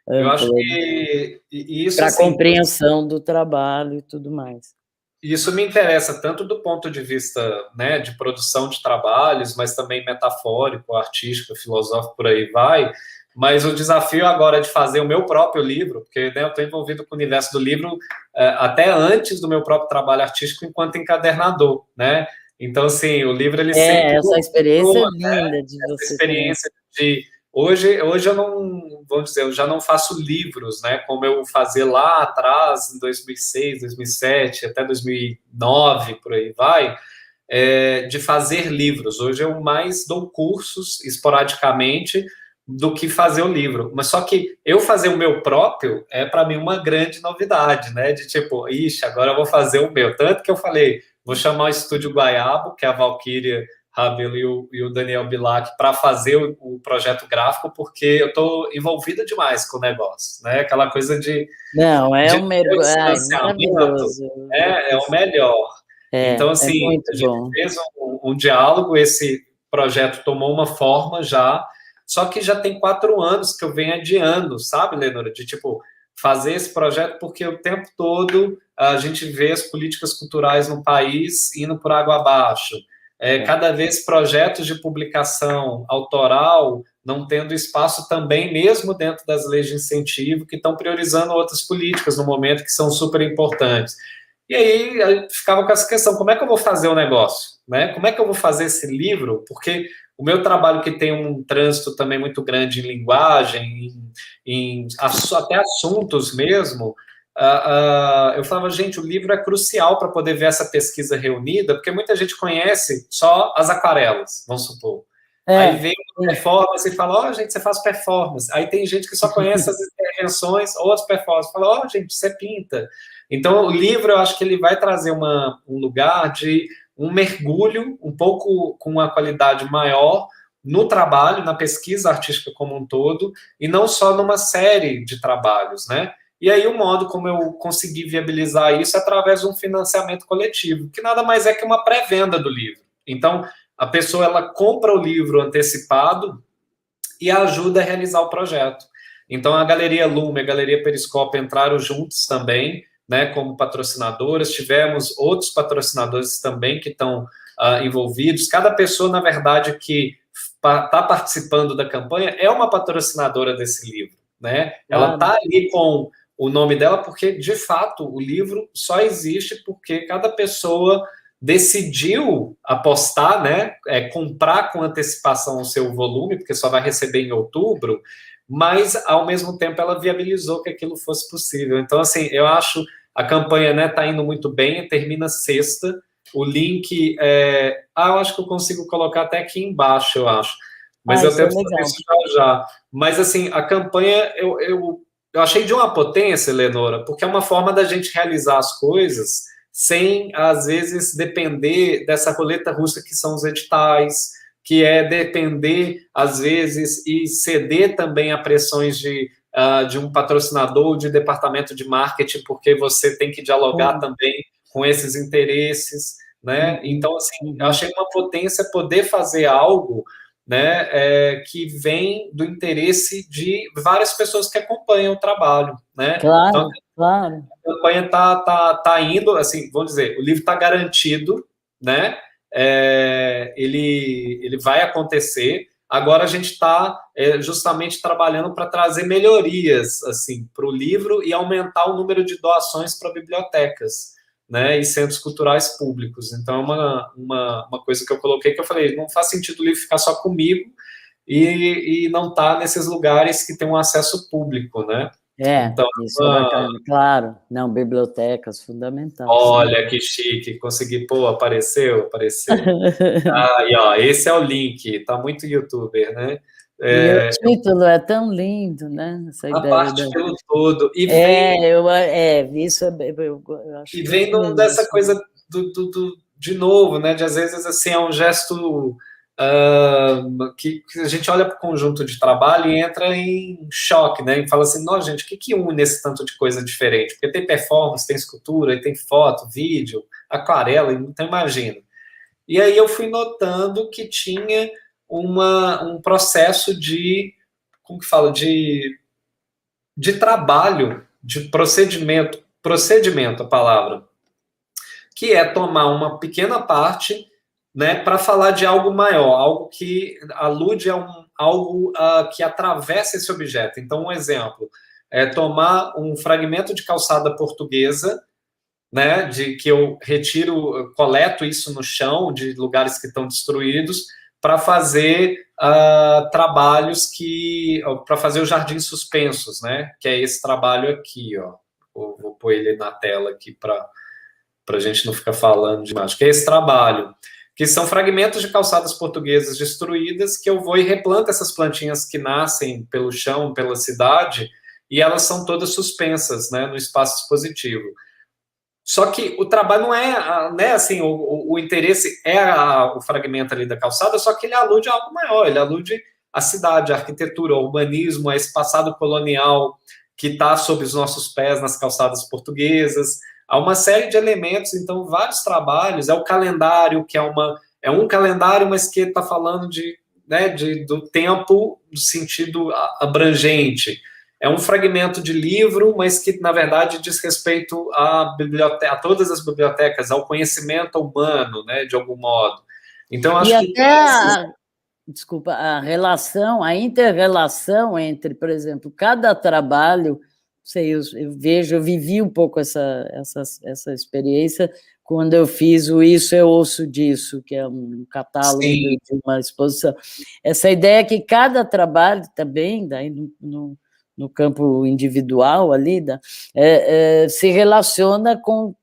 Speaker 3: amplo,
Speaker 2: eu acho que isso
Speaker 3: para a
Speaker 2: assim,
Speaker 3: compreensão do trabalho e tudo mais.
Speaker 2: Isso me interessa tanto do ponto de vista, né, de produção de trabalhos, mas também metafórico, artístico, filosófico, por aí vai. Mas o desafio agora é de fazer o meu próprio livro, porque, né, eu estou envolvido com o universo do livro até antes do meu próprio trabalho artístico enquanto encadernador, né? Então, assim, o livro ele sempre...
Speaker 3: Essa experiência é linda de você
Speaker 2: essa experiência de... Hoje eu não, vamos dizer, eu já não faço livros, né, como eu fazia lá atrás, em 2006, 2007, até 2009, por aí vai, de fazer livros. Hoje eu mais dou cursos esporadicamente do que fazer o livro. Mas só que eu fazer o meu próprio é, para mim, uma grande novidade, né, de tipo, ixi, agora eu vou fazer o meu. Tanto que eu falei, vou chamar o Estúdio Guaiabo, que é a Valquíria Rabelo e o Daniel Bilac para fazer o projeto gráfico, porque eu estou envolvida demais com o negócio, né? Aquela coisa de...
Speaker 3: Não, é um maravilhoso.
Speaker 2: É o melhor. Então, assim, a gente fez um diálogo, esse projeto tomou uma forma já, só que já tem 4 anos que eu venho adiando, sabe, Lenora? De, tipo, fazer esse projeto porque o tempo todo a gente vê as políticas culturais no país indo por água abaixo. Cada vez projetos de publicação autoral não tendo espaço também, mesmo dentro das leis de incentivo, que estão priorizando outras políticas no momento que são super importantes. E aí ficava com essa questão, como é que eu vou fazer o negócio? Né? Como é que eu vou fazer esse livro? Porque o meu trabalho, que tem um trânsito também muito grande em linguagem, até assuntos mesmo, eu falava, gente, o livro é crucial para poder ver essa pesquisa reunida, porque muita gente conhece só as aquarelas, vamos supor. Aí vem uma performance e fala, ó, gente, você faz performance. Aí tem gente que só conhece as intervenções ou as performances, fala, ó, gente, você pinta. Então, o livro, eu acho que ele vai trazer um lugar de um mergulho, um pouco com uma qualidade maior, no trabalho, na pesquisa artística como um todo, e não só numa série de trabalhos, né? E aí o modo como eu consegui viabilizar isso é através de um financiamento coletivo, que nada mais é que uma pré-venda do livro. Então, a pessoa ela compra o livro antecipado e ajuda a realizar o projeto. Então, a Galeria Lume e a Galeria Periscópio entraram juntos também, né, como patrocinadoras. Tivemos outros patrocinadores também que estão envolvidos. Cada pessoa, na verdade, que está participando da campanha é uma patrocinadora desse livro, né? Ela está ali com o nome dela porque, de fato, o livro só existe porque cada pessoa decidiu apostar, né? Comprar com antecipação o seu volume, porque só vai receber em outubro, mas, ao mesmo tempo, ela viabilizou que aquilo fosse possível. Então, assim, eu acho a campanha, né, tá indo muito bem, termina sexta. O link eu acho que eu consigo colocar até aqui embaixo, eu acho. Mas eu tento fazer isso já. Mas, assim, a campanha eu achei de uma potência, Eleonora, porque é uma forma da gente realizar as coisas sem, às vezes, depender dessa roleta russa que são os editais, que é depender, às vezes, e ceder também a pressões de um patrocinador, de departamento de marketing, porque você tem que dialogar também com esses interesses, né? Então, assim, eu achei uma potência poder fazer algo, né, que vem do interesse de várias pessoas que acompanham o trabalho, né?
Speaker 3: Claro,
Speaker 2: então,
Speaker 3: claro.
Speaker 2: A campanha tá indo, assim, vamos dizer, o livro está garantido, né? Ele vai acontecer. Agora a gente está justamente trabalhando para trazer melhorias assim, para o livro e aumentar o número de doações para bibliotecas, né, e centros culturais públicos. Então, é uma coisa que eu coloquei, que eu falei, não faz sentido o livro ficar só comigo e não estar nesses lugares que tem um acesso público, né?
Speaker 3: Então, isso é bacana, claro. Não, bibliotecas, fundamental.
Speaker 2: Olha, sim. Que chique, consegui, apareceu. E ó, esse é o link, tá muito youtuber, né?
Speaker 3: E o título é tão lindo, né? Essa
Speaker 2: a
Speaker 3: ideia
Speaker 2: parte pelo todo. E
Speaker 3: isso eu acho.
Speaker 2: E vem dessa coisa de novo, né? De às vezes assim é um gesto que a gente olha para o conjunto de trabalho e entra em choque, né? E fala assim, nossa, gente, o que une esse tanto de coisa diferente? Porque tem performance, tem escultura, tem foto, vídeo, aquarela, então imagina. E aí eu fui notando que tinha um processo de, como que fala, de trabalho, de procedimento, a palavra, que é tomar uma pequena parte, né, para falar de algo maior, algo que alude a algo que atravessa esse objeto. Então, um exemplo é tomar um fragmento de calçada portuguesa, né, de que eu coleto isso no chão, de lugares que estão destruídos, para fazer trabalhos para fazer os jardins suspensos, né, que é esse trabalho aqui, ó. Vou pôr ele na tela aqui para a gente não ficar falando demais, que é esse trabalho, que são fragmentos de calçadas portuguesas destruídas, que eu vou e replanto essas plantinhas que nascem pelo chão, pela cidade, e elas são todas suspensas, né, no espaço expositivo. Só que o trabalho não é, né, assim, o interesse é o fragmento ali da calçada, só que ele alude a algo maior, ele alude à cidade, à arquitetura, ao urbanismo, a esse passado colonial que está sob os nossos pés nas calçadas portuguesas. Há uma série de elementos, então, vários trabalhos, é o calendário, que é um calendário, mas que está falando do tempo no sentido abrangente. É um fragmento de livro, mas que, na verdade, diz respeito a todas as bibliotecas, ao conhecimento humano, né, de algum modo. Então, acho que...
Speaker 3: Desculpa, a inter-relação entre, por exemplo, cada trabalho, eu vivi um pouco essa experiência quando eu fiz o Isso Eu Ouço Disso, que é um catálogo de uma exposição. Essa ideia que cada trabalho também, daí no no campo individual ali, se relaciona com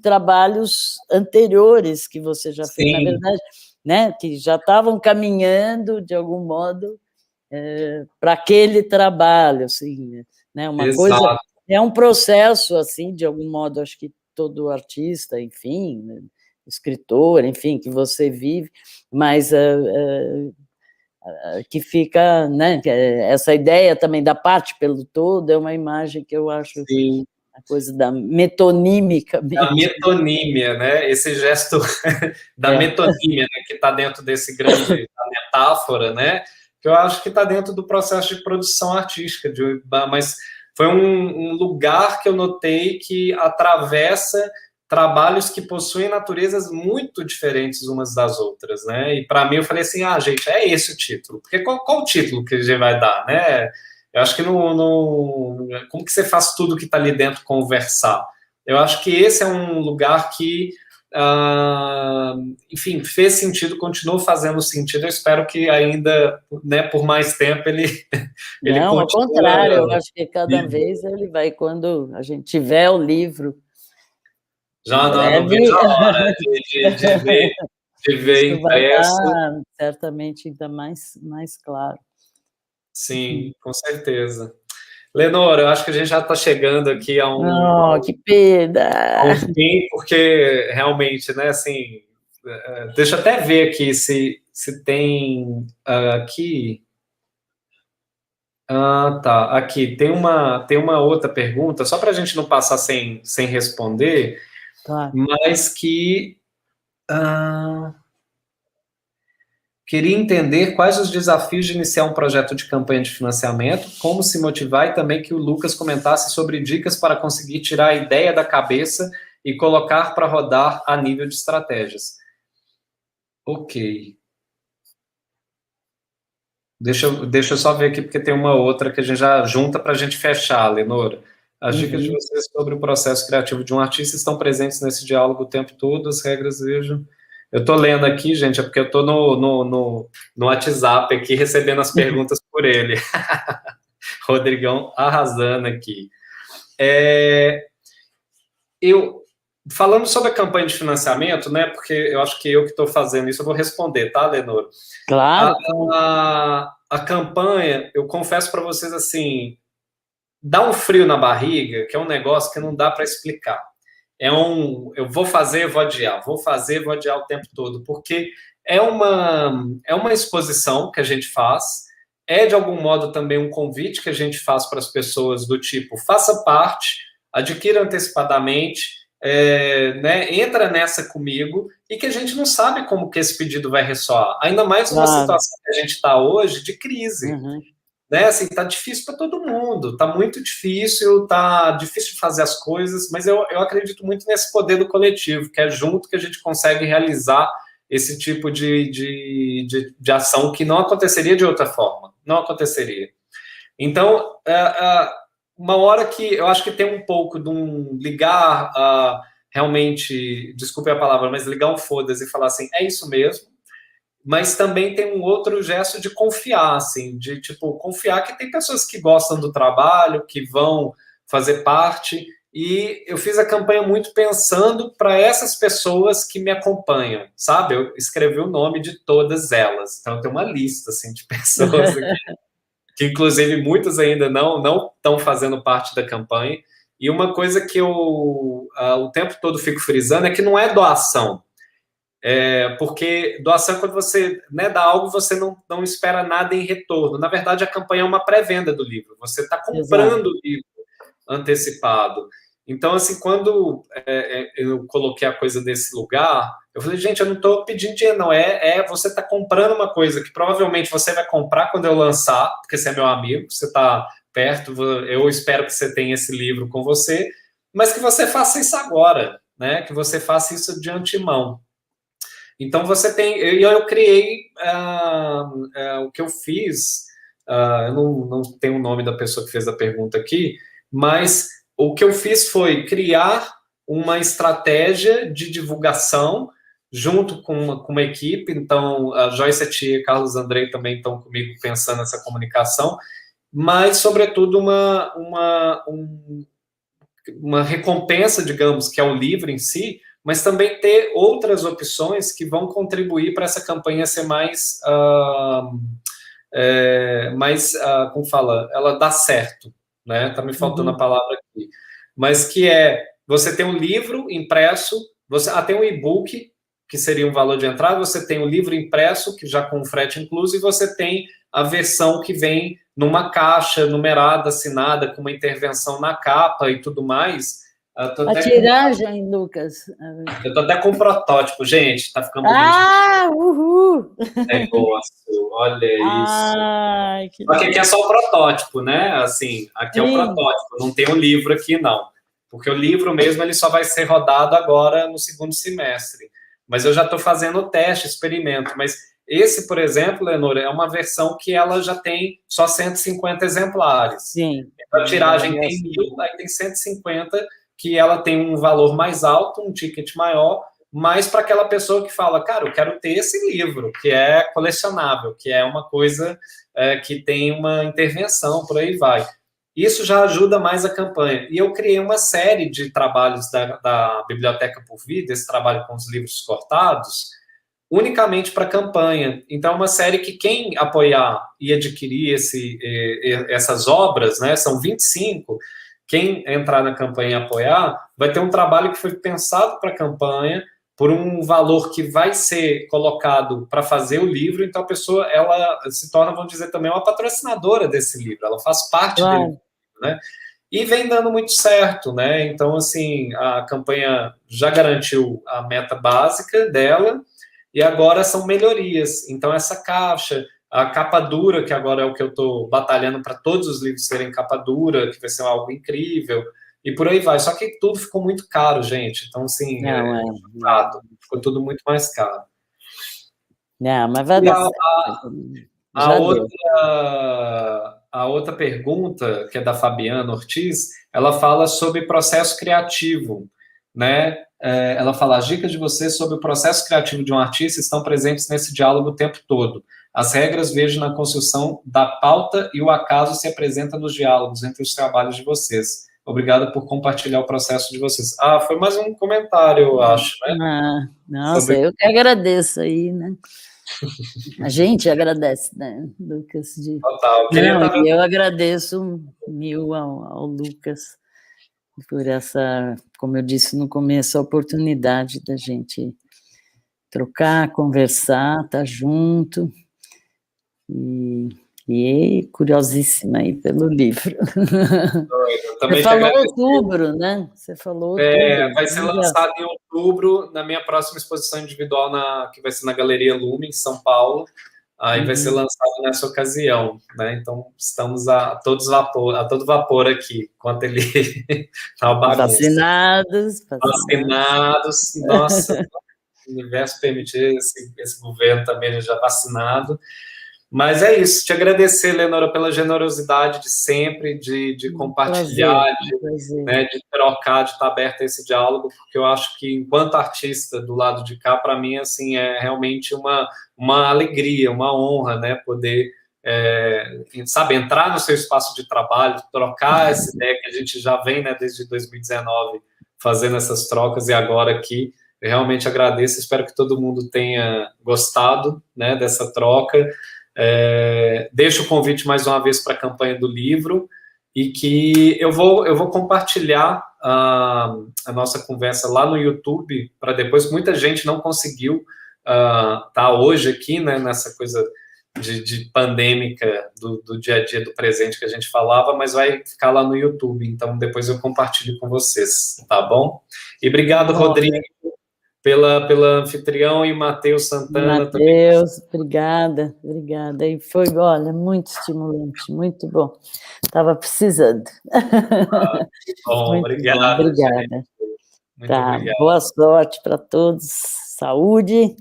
Speaker 3: trabalhos anteriores que você já fez, na verdade, né, que já estavam caminhando, de algum modo, para aquele trabalho, assim, né, uma coisa, é um processo, assim, de algum modo, acho que todo artista, enfim, né, escritor, enfim, que você vive, mas que fica, né, essa ideia também da parte pelo todo é uma imagem que eu acho a coisa da metonímica mesmo.
Speaker 2: Da metonímia, né? Esse gesto da metonímia, né? Que está dentro desse grande metáfora, né? Que eu acho que está dentro do processo de produção artística, mas foi um lugar que eu notei que atravessa trabalhos que possuem naturezas muito diferentes umas das outras, né? E para mim eu falei assim, gente, é esse o título. Porque qual o título que a gente vai dar, né? Eu acho que como que você faz tudo que está ali dentro conversar? Eu acho que esse é um lugar que, enfim, fez sentido, continua fazendo sentido. Eu espero que ainda, né, por mais tempo, ele
Speaker 3: Não, ao contrário, eu acho que cada vez ele vai, quando a gente tiver o livro,
Speaker 2: já não vejo a hora de ver
Speaker 3: isso vai
Speaker 2: impresso.
Speaker 3: estar certamente ainda mais claro.
Speaker 2: Sim, com certeza. Lenora, eu acho que a gente já está chegando aqui a
Speaker 3: que pena!
Speaker 2: A um fim, porque realmente, né, assim, deixa eu até ver aqui se tem aqui. Tá. Aqui tem uma outra pergunta, só para a gente não passar sem responder,
Speaker 3: Claro.
Speaker 2: mas que queria entender quais os desafios de iniciar um projeto de campanha de financiamento, como se motivar, e também que o Lucas comentasse sobre dicas para conseguir tirar a ideia da cabeça e colocar para rodar a nível de estratégias. Ok. Deixa eu só ver aqui, porque tem uma outra que a gente já junta para a gente fechar, Lenora. As dicas de vocês sobre o processo criativo de um artista estão presentes nesse diálogo o tempo todo, as regras, vejo. Eu estou lendo aqui, gente, é porque eu estou no WhatsApp aqui, recebendo as perguntas por ele. Rodrigão arrasando aqui. Falando sobre a campanha de financiamento, né, porque eu acho que eu que estou fazendo isso, eu vou responder, tá, Lenora?
Speaker 3: Claro.
Speaker 2: A campanha, eu confesso para vocês assim, dá um frio na barriga, que é um negócio que não dá para explicar. Eu vou fazer, vou adiar o tempo todo, porque é uma exposição que a gente faz, é de algum modo também um convite que a gente faz para as pessoas do tipo, faça parte, adquira antecipadamente, né, entra nessa comigo, e que a gente não sabe como que esse pedido vai ressoar, ainda mais numa situação que a gente está hoje de crise. Né, assim, tá difícil para todo mundo, tá muito difícil, tá difícil de fazer as coisas, mas eu acredito muito nesse poder do coletivo, que é junto que a gente consegue realizar esse tipo de ação que não aconteceria de outra forma, não aconteceria. Então, uma hora que eu acho que tem um pouco de um ligar, realmente, desculpe a palavra, mas ligar um foda-se e falar assim, é isso mesmo, mas também tem um outro gesto de confiar, assim, de, tipo, confiar que tem pessoas que gostam do trabalho, que vão fazer parte, e eu fiz a campanha muito pensando para essas pessoas que me acompanham, sabe? Eu escrevi o nome de todas elas, então tem uma lista, assim, de pessoas aqui, que inclusive muitas ainda não estão fazendo parte da campanha, e uma coisa que eu o tempo todo fico frisando é que não é doação, porque doação, quando você, né, dá algo, você não espera nada em retorno. Na verdade, a campanha é uma pré-venda do livro. Você está comprando o livro antecipado. Então, assim, quando eu coloquei a coisa nesse lugar, eu falei, gente, eu não estou pedindo dinheiro, não. Você está comprando uma coisa que provavelmente você vai comprar quando eu lançar, porque você é meu amigo, você está perto, eu espero que você tenha esse livro com você, mas que você faça isso agora, né? Que você faça isso de antemão. Então, você tem... Eu criei... o que eu fiz... eu não tenho o nome da pessoa que fez a pergunta aqui, mas o que eu fiz foi criar uma estratégia de divulgação junto com uma equipe. Então, a Joyce Etia e Carlos Andrei também estão comigo pensando nessa comunicação, mas, sobretudo, uma recompensa, digamos, que é o livro em si, mas também ter outras opções que vão contribuir para essa campanha ser mais, como fala, ela dá certo, né? Tá me faltando a palavra aqui. Mas que você tem um livro impresso, tem um e-book, que seria um valor de entrada, você tem o livro impresso, que já com frete incluso, e você tem a versão que vem numa caixa numerada, assinada, com uma intervenção na capa e tudo mais.
Speaker 3: A tiragem, Lucas.
Speaker 2: Eu tô até com um protótipo, gente, tá ficando bonito.
Speaker 3: Uhul!
Speaker 2: Negócio, olha isso.
Speaker 3: Ai, que
Speaker 2: Só que aqui é só o protótipo, né? Assim, aqui é o protótipo, não tem um livro aqui, não. Porque o livro mesmo, ele só vai ser rodado agora no segundo semestre. Mas eu já estou fazendo o teste, experimento. Mas esse, por exemplo, Lenora, é uma versão que ela já tem só 150 exemplares.
Speaker 3: Sim.
Speaker 2: Então, a tiragem tem 1000, aí tem 150, que ela tem um valor mais alto, um ticket maior, mas para aquela pessoa que fala, cara, eu quero ter esse livro, que é colecionável, que é uma coisa que tem uma intervenção, por aí vai. Isso já ajuda mais a campanha. E eu criei uma série de trabalhos da Biblioteca por Vida, esse trabalho com os livros cortados, unicamente para campanha. Então, é uma série que quem apoiar e adquirir essas obras, né, são 25, quem entrar na campanha e apoiar, vai ter um trabalho que foi pensado para a campanha, por um valor que vai ser colocado para fazer o livro, então a pessoa, ela se torna, vamos dizer, também uma patrocinadora desse livro, ela faz parte dele, né? E vem dando muito certo, né? Então, assim, a campanha já garantiu a meta básica dela, e agora são melhorias. Então, essa caixa, a capa dura, que agora é o que eu estou batalhando para todos os livros serem capa dura, que vai ser algo incrível, e por aí vai. Só que tudo ficou muito caro, gente. Então, assim, ficou tudo muito mais caro.
Speaker 3: Não, mas vai dar certo.
Speaker 2: A outra pergunta, que é da Fabiana Ortiz, ela fala sobre processo criativo, né? Ela fala, as dicas de você sobre o processo criativo de um artista estão presentes nesse diálogo o tempo todo. As regras vejo na construção da pauta e o acaso se apresenta nos diálogos entre os trabalhos de vocês. Obrigada por compartilhar o processo de vocês. Foi mais um comentário, eu acho, né?
Speaker 3: Nossa, eu que agradeço aí, né? A gente agradece, né, Lucas?
Speaker 2: Total.
Speaker 3: Eu agradeço mil ao Lucas por essa, como eu disse no começo, a oportunidade da gente trocar, conversar, estar junto. E curiosíssima aí pelo livro. Você falou outubro, né? Você falou outubro.
Speaker 2: Vai ser lançado em outubro, na minha próxima exposição individual, que vai ser na Galeria Lume, em São Paulo. Aí vai ser lançado nessa ocasião, né? Então, estamos a todo vapor aqui, enquanto ele está
Speaker 3: vacinados.
Speaker 2: Nossa, o universo permitir, esse governo também já vacinado. Mas é isso, te agradecer, Leonora, pela generosidade de sempre, de compartilhar, de trocar, de estar aberto a esse diálogo, porque eu acho que, enquanto artista do lado de cá, para mim, assim, é realmente uma alegria, uma honra, né, poder, entrar no seu espaço de trabalho, trocar essa ideia que a gente já vem, né, desde 2019, fazendo essas trocas, e agora aqui, eu realmente agradeço, espero que todo mundo tenha gostado, né, dessa troca. Deixo o convite mais uma vez para a campanha do livro e que eu vou compartilhar a nossa conversa lá no YouTube para depois. Muita gente não conseguiu estar hoje aqui, né, nessa coisa de pandêmica do dia a dia, do presente que a gente falava, mas vai ficar lá no YouTube, então depois eu compartilho com vocês, tá bom? E obrigado, Rodrigo, pela anfitrião, e Matheus Santana também.
Speaker 3: Matheus, obrigada. E foi, olha, muito estimulante, muito bom. Estava precisando.
Speaker 2: Bom, obrigado.
Speaker 3: Obrigada. Obrigado. Boa sorte para todos, saúde,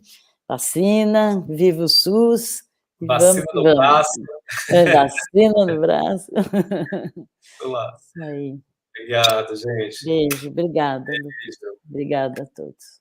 Speaker 3: vacina, viva o SUS.
Speaker 2: Vacina no braço.
Speaker 3: Vacina no braço.
Speaker 2: Isso
Speaker 3: aí.
Speaker 2: Obrigado, gente.
Speaker 3: Beijo, obrigada. Obrigada a todos.